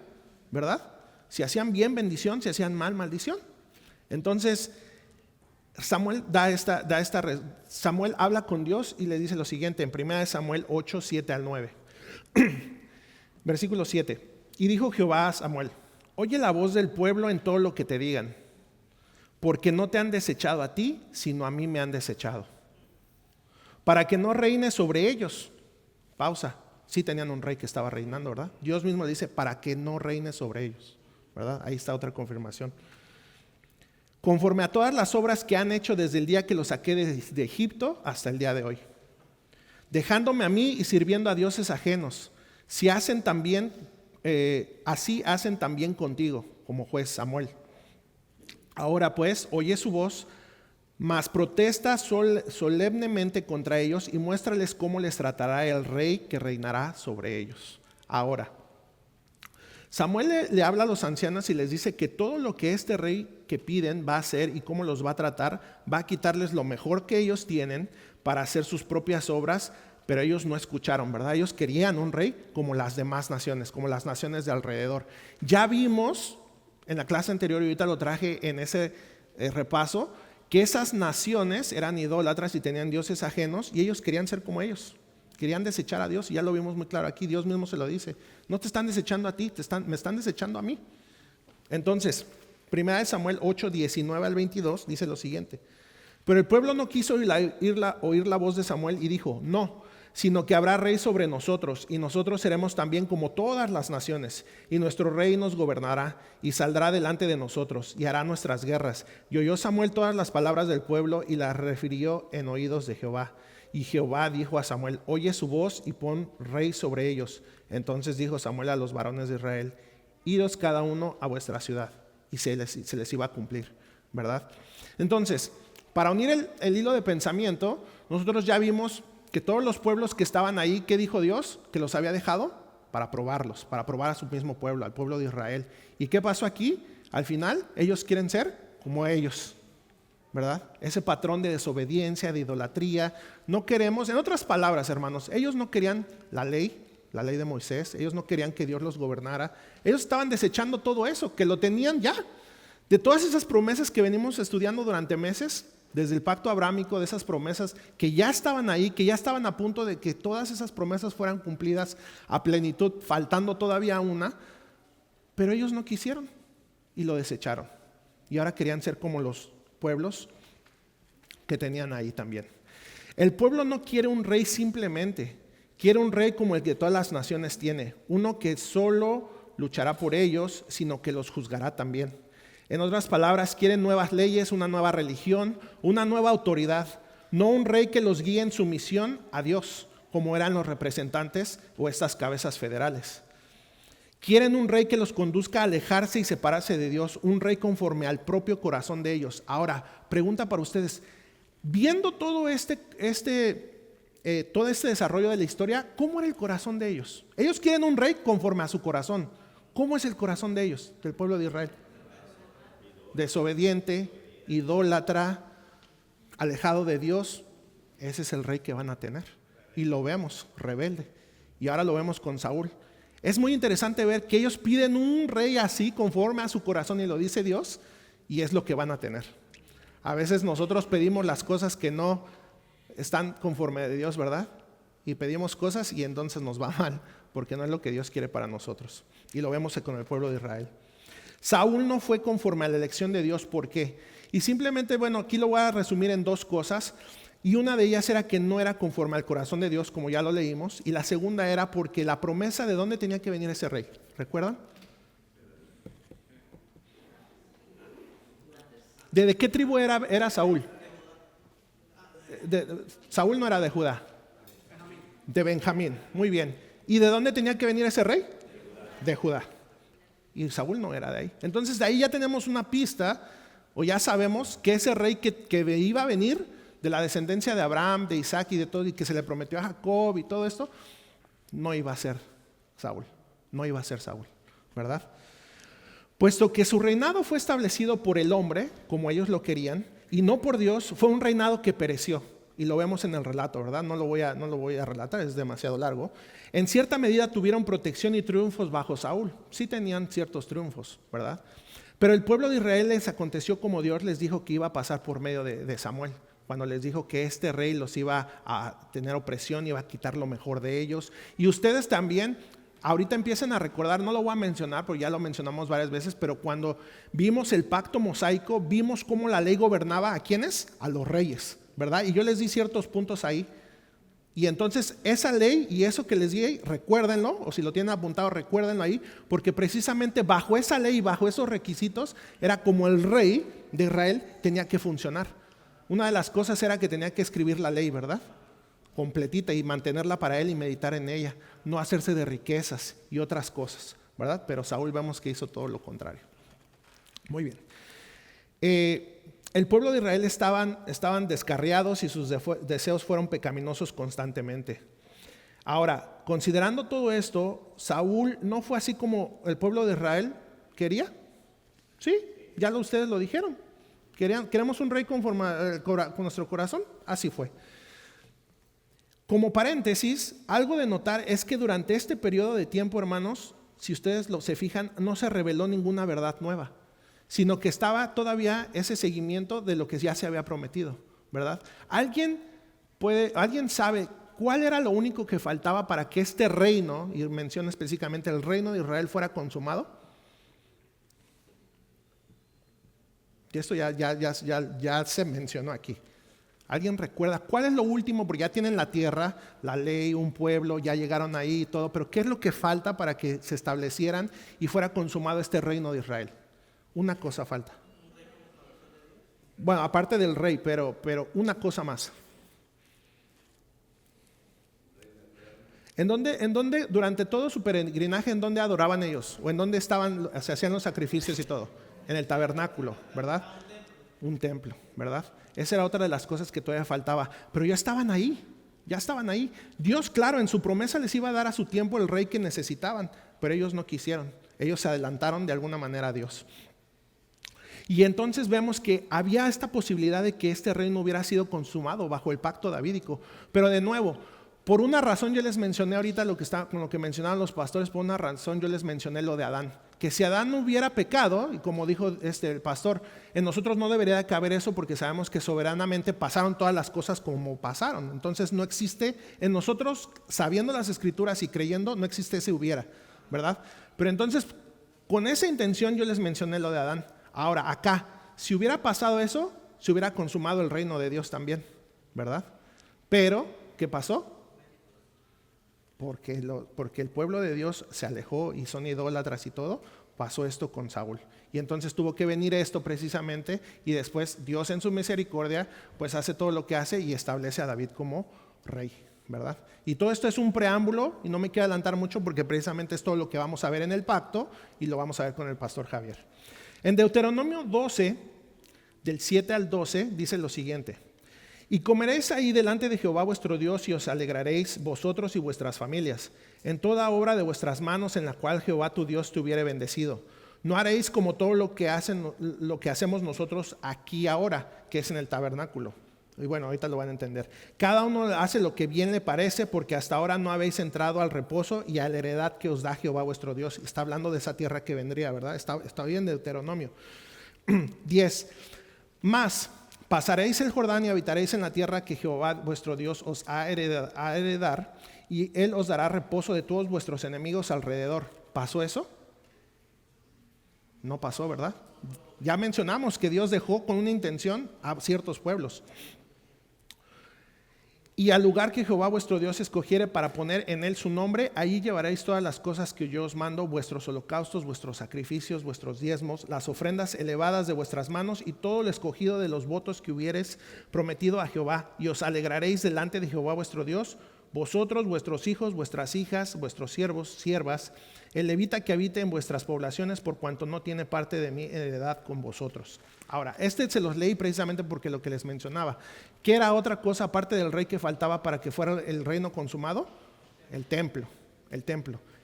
S1: ¿verdad? Si hacían bien, bendición; si hacían mal, maldición. Entonces, Samuel Samuel habla con Dios y le dice lo siguiente en 1 Samuel 8, 7 al 9. Versículo 7. Y dijo Jehová a Samuel: oye la voz del pueblo en todo lo que te digan, porque no te han desechado a ti, sino a mí me han desechado, para que no reines sobre ellos. Pausa. Sí tenían un rey que estaba reinando, ¿verdad? Dios mismo dice, para que no reines sobre ellos, ¿verdad? Ahí está otra confirmación. Conforme a todas las obras que han hecho desde el día que los saqué de Egipto hasta el día de hoy, dejándome a mí y sirviendo a dioses ajenos. Si hacen también, así hacen también contigo, como juez Samuel. Ahora pues, oye su voz, mas protesta solemnemente contra ellos y muéstrales cómo les tratará el rey que reinará sobre ellos. Ahora, Samuel le habla a los ancianos y les dice que todo lo que este rey que piden va a hacer y cómo los va a tratar, va a quitarles lo mejor que ellos tienen para hacer sus propias obras, pero ellos no escucharon, ¿verdad? Ellos querían un rey como las demás naciones, como las naciones de alrededor. Ya vimos en la clase anterior, y ahorita lo traje en ese repaso, que esas naciones eran idólatras y tenían dioses ajenos, y ellos querían ser como ellos, querían desechar a Dios, y ya lo vimos muy claro aquí. Dios mismo se lo dice: no te están desechando a ti, me están desechando a mí. Entonces, 1 Samuel 8, 19 al 22 dice lo siguiente: pero el pueblo no quiso oír la voz de Samuel y dijo: no, sino que habrá rey sobre nosotros, y nosotros seremos también como todas las naciones, y nuestro rey nos gobernará, y saldrá delante de nosotros, y hará nuestras guerras. Y oyó Samuel todas las palabras del pueblo, y las refirió en oídos de Jehová. Y Jehová dijo a Samuel: oye su voz y pon rey sobre ellos. Entonces dijo Samuel a los varones de Israel: idos cada uno a vuestra ciudad. Y se les iba a cumplir, ¿verdad? Entonces, para unir el hilo de pensamiento, nosotros ya vimos que todos los pueblos que estaban ahí, ¿qué dijo Dios? ¿Que los había dejado? para probarlos, para probar a su mismo pueblo, al pueblo de Israel. ¿Y qué pasó aquí? Al final, ellos quieren ser como ellos, ¿verdad? Ese patrón de desobediencia, de idolatría. No queremos, en otras palabras, hermanos, ellos no querían la ley de Moisés, ellos no querían que Dios los gobernara. Ellos estaban desechando todo eso, que lo tenían ya. De todas esas promesas que venimos estudiando durante meses, desde el pacto abrámico, de esas promesas que ya estaban ahí, que ya estaban a punto de que todas esas promesas fueran cumplidas a plenitud, faltando todavía una, pero ellos no quisieron y lo desecharon. Y ahora querían ser como los pueblos que tenían ahí también. El pueblo no quiere un rey simplemente, quiere un rey como el que todas las naciones tiene, uno que solo luchará por ellos, sino que los juzgará también. En otras palabras, quieren nuevas leyes, una nueva religión, una nueva autoridad, no un rey que los guíe en su misión a Dios, como eran los representantes o estas cabezas federales. Quieren un rey que los conduzca a alejarse y separarse de Dios, un rey conforme al propio corazón de ellos. Ahora, pregunta para ustedes, viendo todo todo este desarrollo de la historia, ¿cómo era el corazón de ellos? Ellos quieren un rey conforme a su corazón. ¿Cómo es el corazón de ellos, del pueblo de Israel? Desobediente, idólatra, alejado de Dios. Ese es el rey que van a tener. Y lo vemos, rebelde. Y ahora lo vemos con Saúl. Es muy interesante ver que ellos piden un rey así, conforme a su corazón, y lo dice Dios, y es lo que van a tener. A veces nosotros pedimos las cosas que no están conforme a Dios, ¿verdad? Y pedimos cosas y entonces nos va mal, porque no es lo que Dios quiere para nosotros. Y lo vemos con el pueblo de Israel. Saúl no fue conforme a la elección de Dios, ¿por qué? Y simplemente, bueno, aquí lo voy a resumir en dos cosas. Y una de ellas era que no era conforme al corazón de Dios, como ya lo leímos. Y la segunda era porque la promesa de dónde tenía que venir ese rey. ¿Recuerdan? ¿De qué tribu era Saúl? Saúl no era de Judá. De Benjamín. Muy bien. ¿Y de dónde tenía que venir ese rey? De Judá. Y Saúl no era de ahí. Entonces de ahí ya tenemos una pista, o ya sabemos que ese rey que iba a venir de la descendencia de Abraham, de Isaac y de todo, y que se le prometió a Jacob y todo esto, no iba a ser Saúl. No iba a ser Saúl, ¿verdad? Puesto que su reinado fue establecido por el hombre, como ellos lo querían, y no por Dios, fue un reinado que pereció. Y lo vemos en el relato, ¿verdad? No lo voy a relatar, es demasiado largo. En cierta medida tuvieron protección y triunfos bajo Saúl. Sí tenían ciertos triunfos, ¿verdad? Pero el pueblo de Israel les aconteció como Dios les dijo que iba a pasar por medio de Samuel. Cuando les dijo que este rey los iba a tener opresión, iba a quitar lo mejor de ellos. Y ustedes también, ahorita empiecen a recordar, no lo voy a mencionar porque ya lo mencionamos varias veces, pero cuando vimos el pacto mosaico, vimos cómo la ley gobernaba ¿a quiénes? A los reyes, ¿verdad? Y yo les di ciertos puntos ahí. Y entonces esa ley y eso que les di, recuérdenlo, o si lo tienen apuntado, recuérdenlo ahí, porque precisamente bajo esa ley y bajo esos requisitos era como el rey de Israel tenía que funcionar. Una de las cosas era que tenía que escribir la ley, ¿verdad? Completita y mantenerla para él y meditar en ella, no hacerse de riquezas y otras cosas, ¿verdad? Pero Saúl vemos que hizo todo lo contrario. Muy bien. El pueblo de Israel estaban descarriados y sus deseos fueron pecaminosos constantemente. Ahora, considerando todo esto, Saúl no fue así como el pueblo de Israel quería. Sí, ya ustedes lo dijeron. ¿Queremos un rey conforme con nuestro corazón? Así fue. Como paréntesis, algo de notar es que durante este periodo de tiempo, hermanos, si ustedes se fijan, no se reveló ninguna verdad nueva, sino que estaba todavía ese seguimiento de lo que ya se había prometido, ¿verdad? ¿Alguien sabe cuál era lo único que faltaba para que este reino, y menciona específicamente el reino de Israel, fuera consumado? Y esto ya se mencionó aquí. ¿Alguien recuerda cuál es lo último? Porque ya tienen la tierra, la ley, un pueblo, ya llegaron ahí y todo, pero ¿qué es lo que falta para que se establecieran y fuera consumado este reino de Israel? Una cosa falta. Bueno, aparte del rey, pero una cosa más. ¿En dónde durante todo su peregrinaje, en dónde adoraban ellos? ¿O en dónde se hacían los sacrificios y todo? En el tabernáculo, ¿verdad? Un templo, ¿verdad? Esa era otra de las cosas que todavía faltaba. Pero ya estaban ahí, Ya estaban ahí. Dios, claro, en su promesa les iba a dar a su tiempo el rey que necesitaban, pero ellos no quisieron. Ellos se adelantaron de alguna manera a Dios. Y entonces vemos que había esta posibilidad de que este reino hubiera sido consumado bajo el pacto davídico. Pero de nuevo, por una razón yo les mencioné ahorita con lo que mencionaban los pastores, por una razón yo les mencioné lo de Adán. Que si Adán no hubiera pecado, y como dijo el pastor, en nosotros no debería de caber eso porque sabemos que soberanamente pasaron todas las cosas como pasaron. Entonces no existe, en nosotros, sabiendo las escrituras y creyendo, no existe ese hubiera, ¿verdad? Pero entonces, con esa intención yo les mencioné lo de Adán. Ahora, acá, si hubiera pasado eso, se hubiera consumado el reino de Dios también, ¿verdad? Pero, ¿qué pasó? Porque el pueblo de Dios se alejó y son idólatras y todo, pasó esto con Saúl. Y entonces tuvo que venir esto precisamente, y después Dios en su misericordia pues hace todo lo que hace y establece a David como rey, ¿verdad? Y todo esto es un preámbulo, y no me quiero adelantar mucho porque precisamente es todo lo que vamos a ver en el pacto y lo vamos a ver con el pastor Javier. En Deuteronomio 12, del 7 al 12, dice lo siguiente: y comeréis ahí delante de Jehová vuestro Dios, y os alegraréis vosotros y vuestras familias en toda obra de vuestras manos en la cual Jehová tu Dios te hubiere bendecido. No haréis como todo lo que hacemos nosotros aquí ahora, que es en el tabernáculo. Y bueno, ahorita lo van a entender. Cada uno hace lo que bien le parece, porque hasta ahora no habéis entrado al reposo y a la heredad que os da Jehová vuestro Dios. Está hablando de esa tierra que vendría, ¿verdad? Está bien de Deuteronomio. 10. Más pasaréis el Jordán y habitaréis en la tierra que Jehová vuestro Dios os ha heredar, y él os dará reposo de todos vuestros enemigos alrededor. ¿Pasó eso? No pasó, ¿verdad? Ya mencionamos que Dios dejó con una intención a ciertos pueblos. Y al lugar que Jehová vuestro Dios escogiere para poner en él su nombre, allí llevaréis todas las cosas que yo os mando, vuestros holocaustos, vuestros sacrificios, vuestros diezmos, las ofrendas elevadas de vuestras manos y todo el escogido de los votos que hubiereis prometido a Jehová. Y os alegraréis delante de Jehová vuestro Dios, vosotros, vuestros hijos, vuestras hijas, vuestros siervos, siervas, el levita que habite en vuestras poblaciones, por cuanto no tiene parte de mi heredad con vosotros. Ahora, se los leí precisamente porque lo que les mencionaba, ¿qué era otra cosa aparte del rey que faltaba para que fuera el reino consumado? El templo.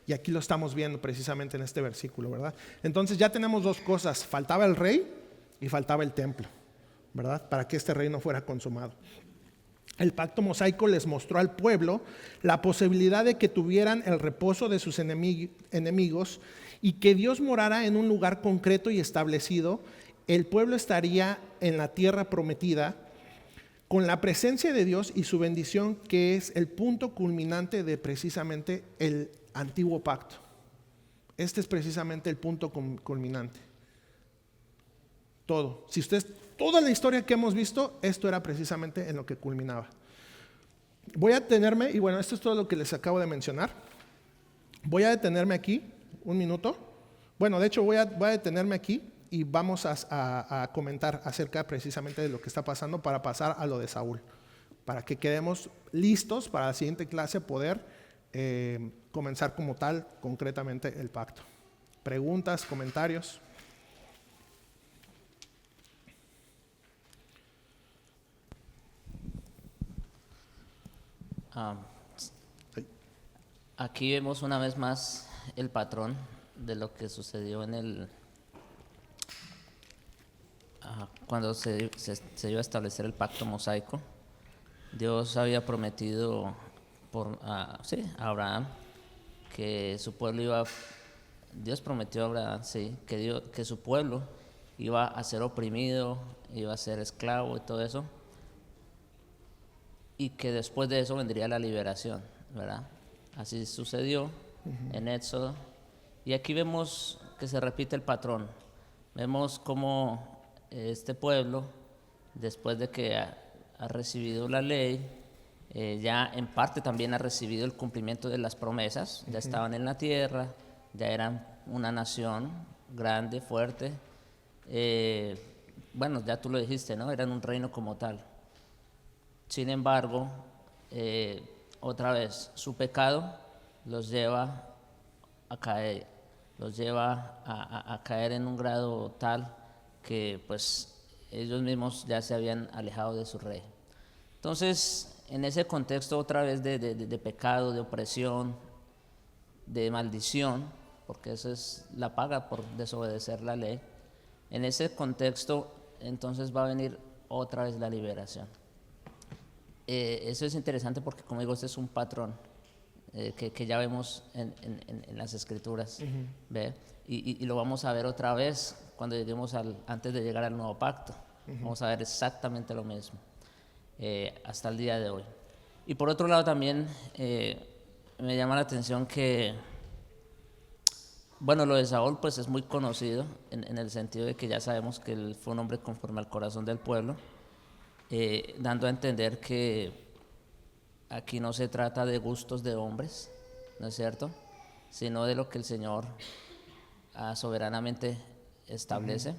S1: Y aquí lo estamos viendo precisamente en este versículo, ¿verdad? Entonces ya tenemos dos cosas: faltaba el rey y faltaba el templo, ¿verdad? Para que este reino fuera consumado. El pacto mosaico les mostró al pueblo la posibilidad de que tuvieran el reposo de sus enemigos y que Dios morara en un lugar concreto y establecido. El pueblo estaría en la tierra prometida con la presencia de Dios y su bendición, que es el punto culminante de precisamente el antiguo pacto. Este es precisamente el punto culminante. Todo. Toda la historia que hemos visto, esto era precisamente en lo que culminaba. Voy a detenerme, y bueno, esto es todo lo que les acabo de mencionar. Voy a detenerme aquí un minuto. Bueno, de hecho voy a detenerme aquí y vamos a comentar acerca precisamente de lo que está pasando para pasar a lo de Saúl, para que quedemos listos para la siguiente clase poder comenzar como tal concretamente el pacto. ¿Preguntas, comentarios?
S3: Aquí vemos una vez más el patrón de lo que sucedió cuando se iba a establecer el pacto mosaico. Dios había prometido a Abraham que su pueblo Dios prometió a Abraham, que su pueblo iba a ser oprimido, iba a ser esclavo y todo eso, y que después de eso vendría la liberación, ¿verdad? Así sucedió en Éxodo. Y aquí vemos que se repite el patrón. Vemos cómo este pueblo, después de que ha recibido la ley, ya en parte también ha recibido el cumplimiento de las promesas. Ya estaban en la tierra, ya eran una nación grande, fuerte. Bueno, ya tú lo dijiste, ¿no? Eran un reino como tal. Sin embargo, otra vez, su pecado los lleva a caer, a caer en un grado tal que pues ellos mismos ya se habían alejado de su rey. Entonces, en ese contexto otra vez de pecado, de opresión, de maldición, porque esa es la paga por desobedecer la ley, en ese contexto entonces va a venir otra vez la liberación. Eso es interesante porque, como digo, este es un patrón que ya vemos en las Escrituras, ¿ve? Y lo vamos a ver otra vez cuando lleguemos antes de llegar al nuevo pacto. Vamos a ver exactamente lo mismo hasta el día de hoy. Y por otro lado también me llama la atención que, bueno, lo de Saúl pues es muy conocido en el sentido de que ya sabemos que él fue un hombre conforme al corazón del pueblo, dando a entender que aquí no se trata de gustos de hombres, ¿no es cierto?, sino de lo que el Señor soberanamente establece.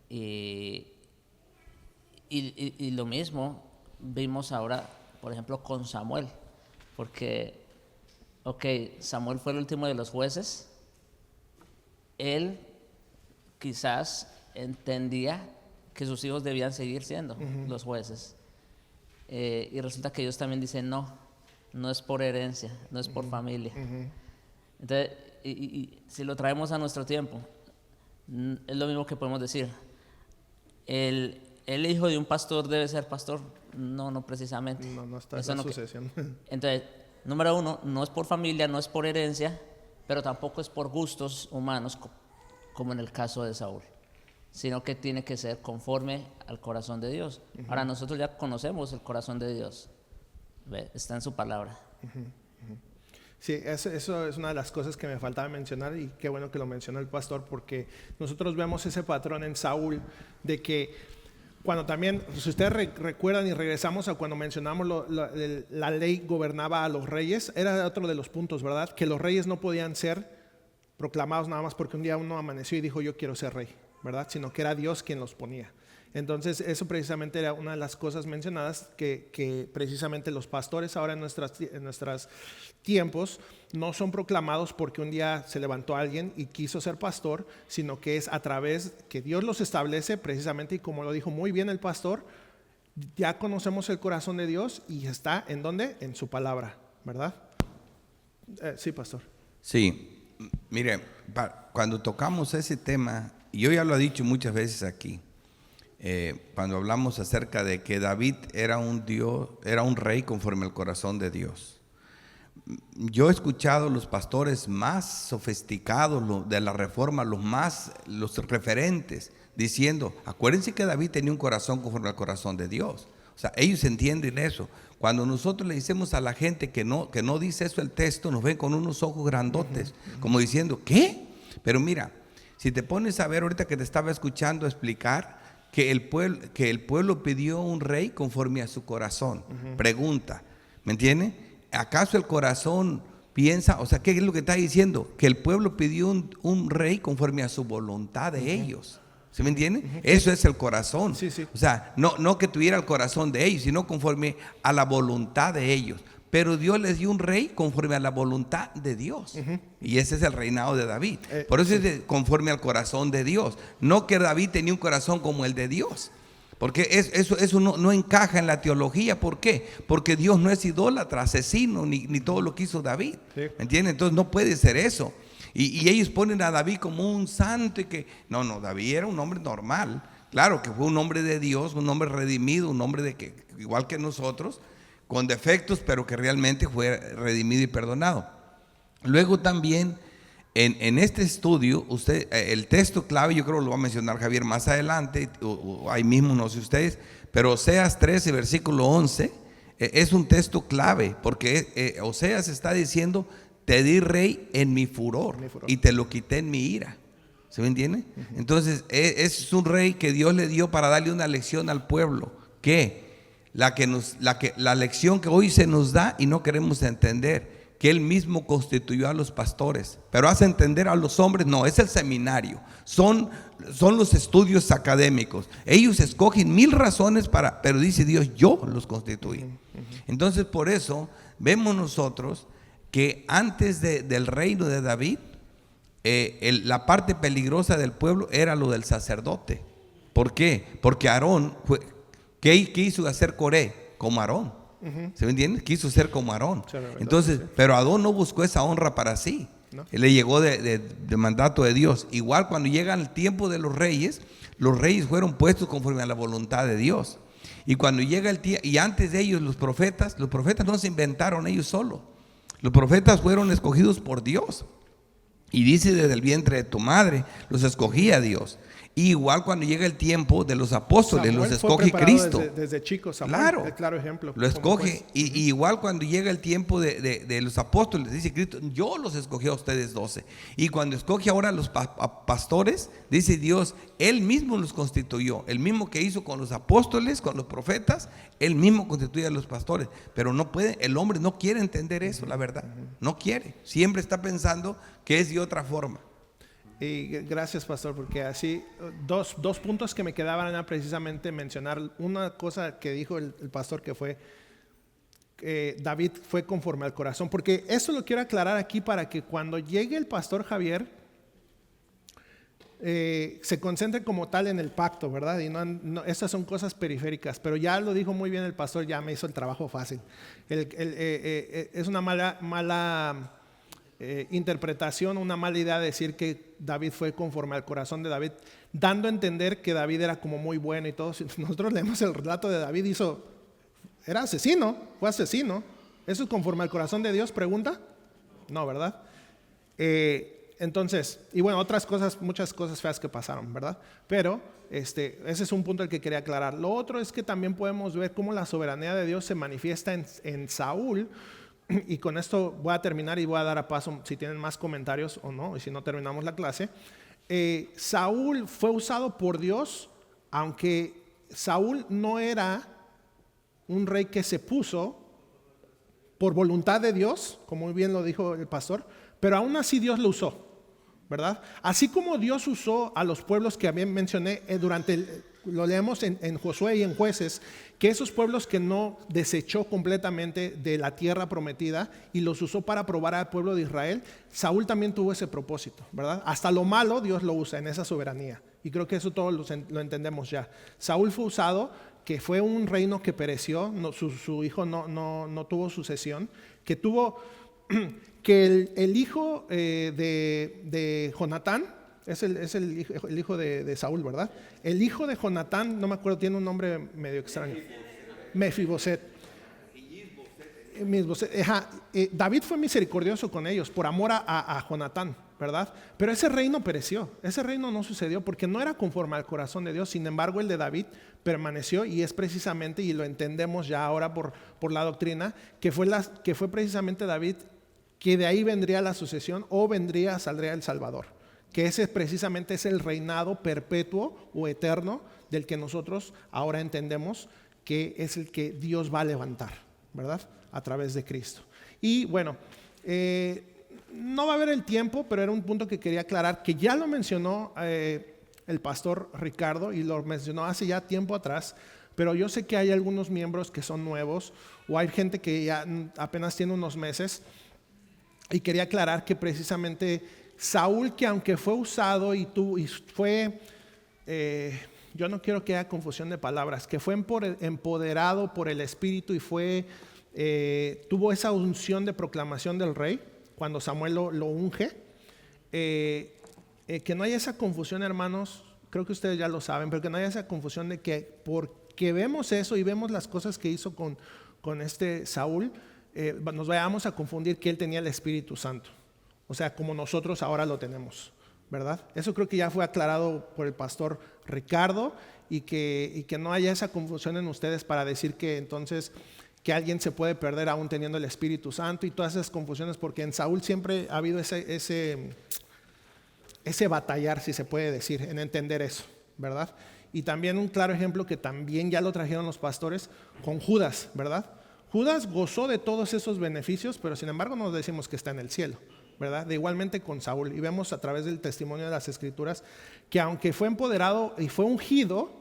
S3: Y lo mismo vimos ahora, por ejemplo, con Samuel, porque, Samuel fue el último de los jueces. Él quizás entendía que sus hijos debían seguir siendo los jueces, y resulta que ellos también dicen no es por herencia, no es por familia. Entonces, y si lo traemos a nuestro tiempo, es lo mismo que podemos decir. El hijo de un pastor debe ser pastor. No precisamente.
S1: No está esa sucesión.
S3: Entonces, número uno, no es por familia, no es por herencia, pero tampoco es por gustos humanos, como en el caso de Saúl, sino que tiene que ser conforme al corazón de Dios. Ahora, nosotros ya conocemos el corazón de Dios. ¿Ve? Está en su palabra.
S1: Sí, eso es una de las cosas que me faltaba mencionar, y qué bueno que lo mencionó el pastor, porque nosotros vemos ese patrón en Saúl de que cuando también, si ustedes recuerdan y regresamos a cuando mencionamos la ley gobernaba a los reyes, era otro de los puntos, ¿verdad? Que los reyes no podían ser proclamados nada más porque un día uno amaneció y dijo yo quiero ser rey, ¿verdad? Sino que era Dios quien los ponía. Entonces eso precisamente era una de las cosas mencionadas, que precisamente los pastores ahora en nuestros tiempos no son proclamados porque un día se levantó alguien y quiso ser pastor, sino que es a través que Dios los establece precisamente, y como lo dijo muy bien el pastor, ya conocemos el corazón de Dios y está ¿en dónde? En su palabra, ¿verdad? Sí, pastor.
S2: Sí, mire, cuando tocamos ese tema, y yo ya lo he dicho muchas veces aquí, cuando hablamos acerca de que David era un rey conforme al corazón de Dios. Yo he escuchado los pastores más sofisticados de la reforma, los referentes, diciendo, acuérdense que David tenía un corazón conforme al corazón de Dios. O sea, ellos entienden eso. Cuando nosotros le decimos a la gente que no dice eso el texto, nos ven con unos ojos grandotes, como diciendo, ¿qué? Pero mira, si te pones a ver ahorita que te estaba escuchando explicar que el pueblo pidió un rey conforme a su corazón. Pregunta, ¿me entiende? ¿Acaso el corazón piensa, o sea, qué es lo que está diciendo? Que el pueblo pidió un rey conforme a su voluntad de ellos. ¿Sí me entiende? Eso es el corazón.
S1: Sí.
S2: O sea, no que tuviera el corazón de ellos, sino conforme a la voluntad de ellos. Pero Dios les dio un rey conforme a la voluntad de Dios. Y ese es el reinado de David. Por eso es conforme al corazón de Dios. No que David tenía un corazón como el de Dios. Porque eso no encaja en la teología. ¿Por qué? Porque Dios no es idólatra, asesino, ni todo lo que hizo David. ¿Me entiendes? Entonces no puede ser eso. Y ellos ponen a David como un santo. No, David era un hombre normal. Claro que fue un hombre de Dios, un hombre redimido, un hombre igual que nosotros, con defectos, pero que realmente fue redimido y perdonado. Luego también, en este estudio, el texto clave, yo creo que lo va a mencionar Javier más adelante, o ahí mismo, no sé ustedes, pero Oseas 13, versículo 11, es un texto clave, porque Oseas está diciendo, te di rey en mi furor, y te lo quité en mi ira. ¿Se me entiende? Entonces, es un rey que Dios le dio para darle una lección al pueblo, que la lección que hoy se nos da y no queremos entender, que Él mismo constituyó a los pastores, pero hace entender a los hombres, no, es el seminario, son los estudios académicos. Ellos escogen 1000 razones pero dice Dios, yo los constituí. Entonces, por eso vemos nosotros que antes del reino de David, la parte peligrosa del pueblo era lo del sacerdote. ¿Por qué? Porque Aarón ¿Qué hizo hacer Coré? Como Aarón. ¿Se me entiende? Quiso ser como Aarón.
S1: Se rebeló,
S2: Entonces,
S1: sí.
S2: pero Adón no buscó esa honra para sí.
S1: No.
S2: Él le llegó de mandato de Dios. Igual cuando llega el tiempo de los reyes fueron puestos conforme a la voluntad de Dios. Y cuando llega el tiempo, y antes de ellos los profetas no se inventaron ellos solos. Los profetas fueron escogidos por Dios. Y dice, desde el vientre de tu madre los escogía Dios. Y igual cuando llega el tiempo de los apóstoles,
S1: Samuel
S2: los
S1: fue
S2: escoge
S1: preparado
S2: Cristo.
S1: desde chico, Samuel,
S2: Claro,
S1: el claro ejemplo.
S2: lo escoge.
S1: Como
S2: Y igual cuando llega el tiempo de los apóstoles, dice Cristo, yo los escogí a ustedes 12. Y cuando escoge ahora a los pastores, dice Dios, Él mismo los constituyó. El mismo que hizo con los apóstoles, con los profetas, Él mismo constituye a los pastores. Pero no puede, el hombre no quiere entender eso, la verdad. No quiere. Siempre está pensando que es de otra forma.
S1: Y gracias, pastor, porque así dos puntos que me quedaban era precisamente mencionar una cosa que dijo el pastor, que fue David fue conforme al corazón, porque eso lo quiero aclarar aquí para que cuando llegue el pastor Javier se concentre como tal en el pacto, ¿verdad? Y no, estas son cosas periféricas, pero ya lo dijo muy bien el pastor, ya me hizo el trabajo fácil. Es una mala interpretación, una mala idea decir que David fue conforme al corazón de David, dando a entender que David era como muy bueno y todo. Si nosotros leemos el relato de David, era asesino, fue asesino. ¿Eso es conforme al corazón de Dios? Pregunta. No, ¿verdad? Entonces, y bueno, otras cosas, muchas cosas feas que pasaron, ¿verdad? Pero ese es un punto el que quería aclarar. Lo otro es que también podemos ver cómo la soberanía de Dios se manifiesta en Saúl. Y con esto voy a terminar y voy a dar a paso si tienen más comentarios o no, y si no terminamos la clase. Saúl fue usado por Dios, aunque Saúl no era un rey que se puso por voluntad de Dios, como muy bien lo dijo el pastor, pero aún así Dios lo usó, ¿verdad? Así como Dios usó a los pueblos que también mencioné lo leemos en Josué y en Jueces, que esos pueblos que no desechó completamente de la tierra prometida y los usó para probar al pueblo de Israel, Saúl también tuvo ese propósito, ¿verdad? Hasta lo malo Dios lo usa en esa soberanía, y creo que eso todos lo entendemos ya. Saúl fue usado, que fue un reino que pereció, su hijo no tuvo sucesión, que el hijo de Jonatán, es el hijo de Saúl, ¿verdad? El hijo de Jonatán, no me acuerdo, tiene un nombre medio extraño. Mefiboset. David fue misericordioso con ellos por amor a Jonatán, ¿verdad? Pero ese reino pereció, ese reino no sucedió porque no era conforme al corazón de Dios. Sin embargo, el de David permaneció, y es precisamente, y lo entendemos ya ahora por la doctrina, que fue precisamente David, que de ahí vendría la sucesión, o saldría el Salvador, que ese precisamente es el reinado perpetuo o eterno del que nosotros ahora entendemos que es el que Dios va a levantar, ¿verdad? A través de Cristo. Y bueno, no va a haber el tiempo, pero era un punto que quería aclarar, que ya lo mencionó el pastor Ricardo, y lo mencionó hace ya tiempo atrás, pero yo sé que hay algunos miembros que son nuevos, o hay gente que ya apenas tiene unos meses, y quería aclarar que precisamente Saúl, que aunque fue usado y fue, yo no quiero que haya confusión de palabras, que fue empoderado por el Espíritu y tuvo esa unción de proclamación del rey cuando Samuel lo unge, que no haya esa confusión, hermanos, creo que ustedes ya lo saben, pero que no haya esa confusión de que porque vemos eso y vemos las cosas que hizo con este Saúl, nos vayamos a confundir que él tenía el Espíritu Santo. O sea, como nosotros ahora lo tenemos, ¿verdad? Eso creo que ya fue aclarado por el pastor Ricardo, y que no haya esa confusión en ustedes para decir que entonces que alguien se puede perder aún teniendo el Espíritu Santo y todas esas confusiones, porque en Saúl siempre ha habido ese batallar, si se puede decir, en entender eso, ¿verdad? Y también un claro ejemplo que también ya lo trajeron los pastores con Judas, ¿verdad? Judas gozó de todos esos beneficios, pero sin embargo no decimos que está en el cielo, ¿verdad? De igualmente con Saúl, y vemos a través del testimonio de las Escrituras que aunque fue empoderado y fue ungido,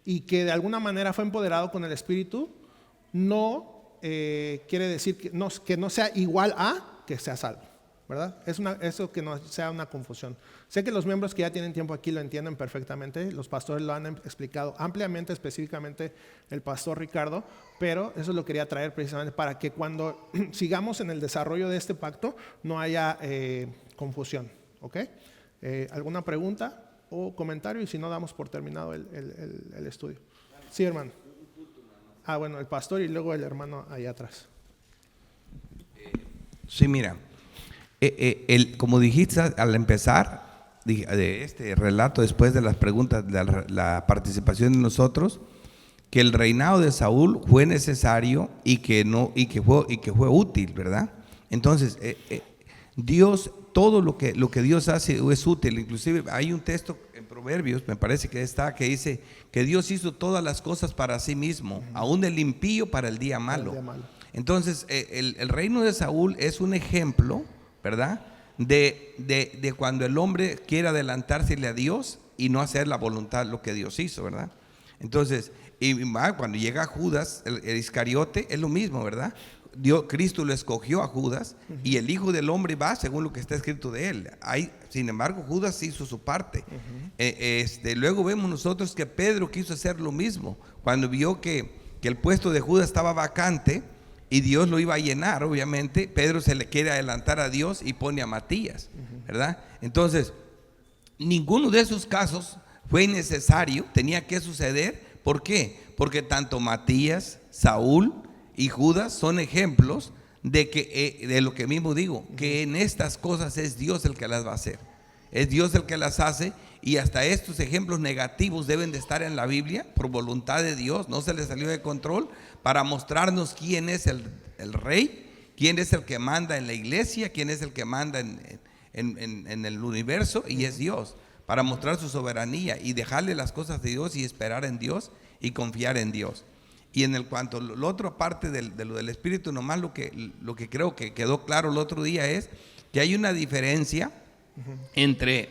S1: y que de alguna manera fue empoderado con el Espíritu, no quiere decir que no sea igual a que sea salvo, ¿verdad? Eso que no sea una confusión. Sé que los miembros que ya tienen tiempo aquí lo entienden perfectamente, los pastores lo han explicado ampliamente, específicamente el pastor Ricardo, pero eso lo quería traer precisamente para que cuando sigamos en el desarrollo de este pacto no haya confusión, ¿ok? ¿Alguna pregunta o comentario? Y si no, damos por terminado el estudio. Sí, hermano. Bueno, el pastor y luego el hermano allá atrás.
S2: Sí, mira, como dijiste al empezar de este relato, después de las preguntas, la participación de nosotros, que el reinado de Saúl fue necesario y que fue útil, ¿verdad? Entonces, Dios, todo lo que Dios hace es útil. Inclusive hay un texto en Proverbios, me parece que dice que Dios hizo todas las cosas para sí mismo, aún el impío para el día malo. Entonces, el reino de Saúl es un ejemplo, ¿verdad? De cuando el hombre quiere adelantársele a Dios y no hacer la voluntad, lo que Dios hizo, ¿verdad? Entonces, cuando llega Judas, el Iscariote, es lo mismo, ¿verdad? Cristo lo escogió a Judas y el Hijo del Hombre va según lo que está escrito de él. Sin embargo, Judas hizo su parte. Luego vemos nosotros que Pedro quiso hacer lo mismo. Cuando vio que el puesto de Judas estaba vacante y Dios lo iba a llenar, obviamente, Pedro se le quiere adelantar a Dios y pone a Matías, ¿verdad? Entonces, ninguno de esos casos fue necesario, tenía que suceder. ¿Por qué? Porque tanto Matías, Saúl y Judas son ejemplos de lo que mismo digo, que en estas cosas es Dios el que las va a hacer, es Dios el que las hace, y hasta estos ejemplos negativos deben de estar en la Biblia por voluntad de Dios, no se les salió de control, para mostrarnos quién es el rey, quién es el que manda en la iglesia, quién es el que manda en el universo, y es Dios, para mostrar su soberanía y dejarle las cosas de Dios y esperar en Dios y confiar en Dios. Y en cuanto a la otra parte de lo del Espíritu, nomás lo que creo que quedó claro el otro día es que hay una diferencia entre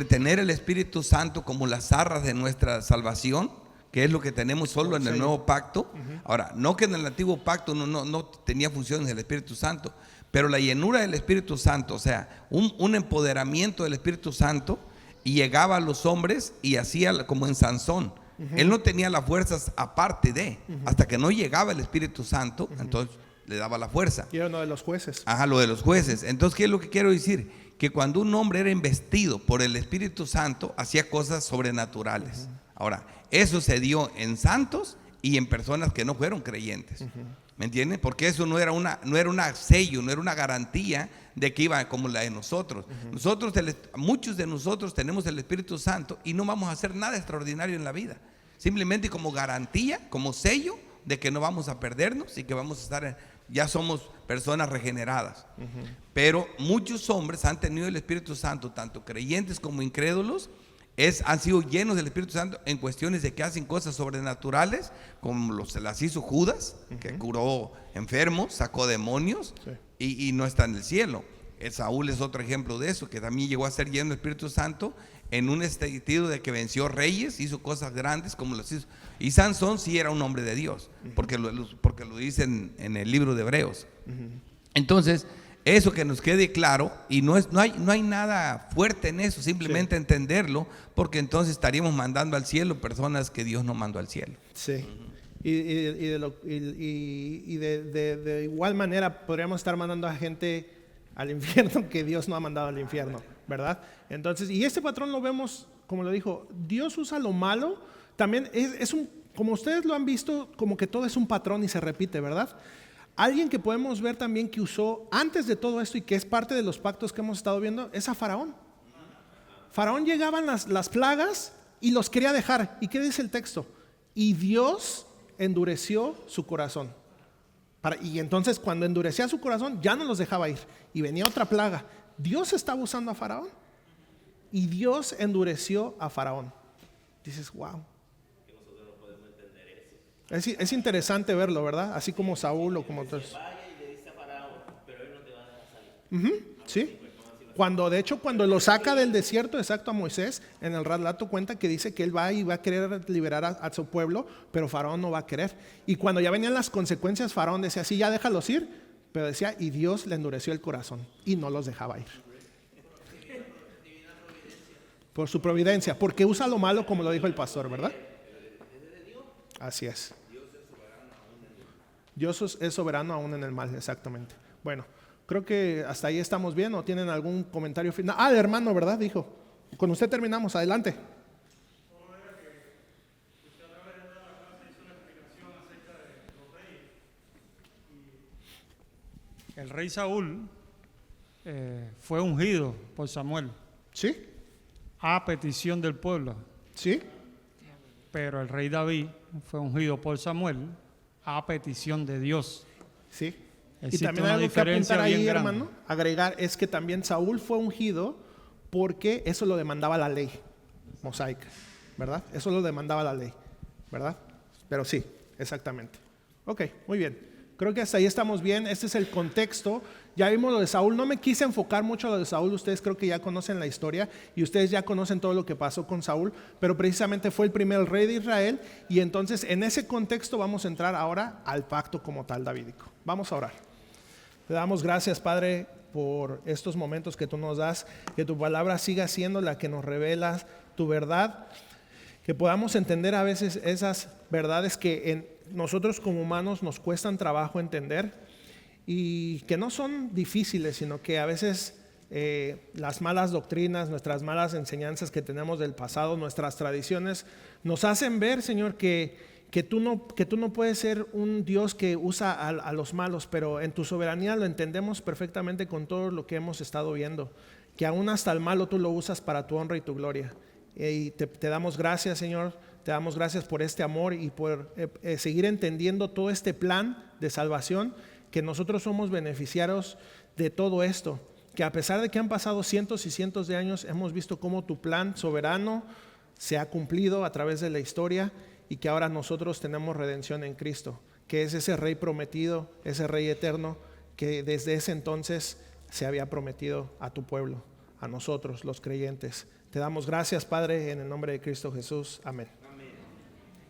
S2: tener el Espíritu Santo como las arras de nuestra salvación, que es lo que tenemos solo en el nuevo pacto. Ahora, no que en el antiguo pacto no tenía funciones del Espíritu Santo, pero la llenura del Espíritu Santo, o sea, un empoderamiento del Espíritu Santo, y llegaba a los hombres y hacía como en Sansón. Él no tenía las fuerzas aparte hasta que no llegaba el Espíritu Santo, entonces le daba la fuerza.
S1: Y era uno de los jueces.
S2: Lo de los jueces. Entonces, ¿qué es lo que quiero decir? Que cuando un hombre era investido por el Espíritu Santo, hacía cosas sobrenaturales. Ahora, eso se dio en santos y en personas que no fueron creyentes. ¿Me entiendes? Porque eso no era un sello, no era una garantía de que iba como la de nosotros. Muchos de nosotros tenemos el Espíritu Santo y no vamos a hacer nada extraordinario en la vida. Simplemente como garantía, como sello de que no vamos a perdernos y que vamos a estar, ya somos personas regeneradas. Pero muchos hombres han tenido el Espíritu Santo, tanto creyentes como incrédulos, han sido llenos del Espíritu Santo en cuestiones de que hacen cosas sobrenaturales, como las hizo Judas, que curó enfermos, sacó demonios, y no está en el cielo. Saúl es otro ejemplo de eso, que también llegó a ser lleno del Espíritu Santo en un sentido de que venció reyes, hizo cosas grandes como las hizo. Y Sansón sí era un hombre de Dios, porque lo dice en el libro de Hebreos. Entonces, eso que nos quede claro, y no hay nada fuerte en eso, simplemente entenderlo, porque entonces estaríamos mandando al cielo personas que Dios no mandó al cielo.
S1: Sí. Y de igual manera podríamos estar mandando a gente al infierno que Dios no ha mandado al infierno, ¿verdad? Entonces, y este patrón lo vemos, como lo dijo, Dios usa lo malo, también como ustedes lo han visto, como que todo es un patrón y se repite, ¿verdad? Alguien que podemos ver también que usó antes de todo esto y que es parte de los pactos que hemos estado viendo es a Faraón. Faraón, llegaban las plagas y los quería dejar. ¿Y qué dice el texto? Y Dios endureció su corazón. Y entonces cuando endurecía su corazón ya no los dejaba ir. Y venía otra plaga. Dios estaba usando a Faraón. Y Dios endureció a Faraón. Dices, wow. Es interesante verlo, ¿verdad? Así como Saúl o como otros. Sí. Cuando lo saca del desierto, exacto, a Moisés, en el relato cuenta que dice que él va y va a querer liberar a su pueblo, pero Faraón no va a querer. Y cuando ya venían las consecuencias, Faraón decía, sí, ya déjalos ir, Pero decía, y Dios le endureció el corazón y no los dejaba ir. Por su providencia, porque usa lo malo, como lo dijo el pastor, ¿verdad? Así es. Dios es soberano aún en el mal, exactamente. Bueno, creo que hasta ahí estamos bien. ¿O tienen algún comentario final? El hermano, ¿verdad? Dijo. Con usted terminamos, adelante.
S4: El rey Saúl fue ungido por Samuel
S1: ¿Sí?
S4: a petición del pueblo,
S1: ¿Sí?
S4: pero el rey David fue ungido por Samuel a petición de Dios.
S1: Sí. Y
S4: Existe
S1: también
S4: una
S1: hay algo que
S4: diferencia
S1: apuntar ahí,
S4: bien grande.
S1: hermano, agregar, es que también Saúl fue ungido porque eso lo demandaba la ley mosaica, ¿verdad? Eso lo demandaba la ley, ¿verdad? Pero sí, exactamente. Ok, muy bien. Creo que hasta ahí estamos bien. Este es el contexto. Ya vimos lo de Saúl. No me quise enfocar mucho a lo de Saúl. Ustedes creo que ya conocen la historia y ustedes ya conocen todo lo que pasó con Saúl. Pero precisamente fue el primer rey de Israel. Y entonces en ese contexto vamos a entrar ahora al pacto como tal davídico. Vamos a orar. Te damos gracias, Padre, por estos momentos que tú nos das. Que tu palabra siga siendo la que nos revela tu verdad. Que podamos entender a veces esas verdades que nosotros como humanos nos cuestan trabajo entender y que no son difíciles, sino que a veces las malas doctrinas, nuestras malas enseñanzas que tenemos del pasado, nuestras tradiciones, nos hacen ver, Señor, que tú no puedes ser un Dios que usa a los malos, pero en tu soberanía lo entendemos perfectamente con todo lo que hemos estado viendo, que aún hasta el malo tú lo usas para tu honra y tu gloria. Y te damos gracias, Señor. Te damos gracias por este amor y por seguir entendiendo todo este plan de salvación, que nosotros somos beneficiarios de todo esto, que a pesar de que han pasado cientos y cientos de años, hemos visto cómo tu plan soberano se ha cumplido a través de la historia y que ahora nosotros tenemos redención en Cristo, que es ese Rey prometido, ese Rey eterno que desde ese entonces se había prometido a tu pueblo, a nosotros los creyentes. Te damos gracias, Padre, en el nombre de Cristo Jesús. Amén.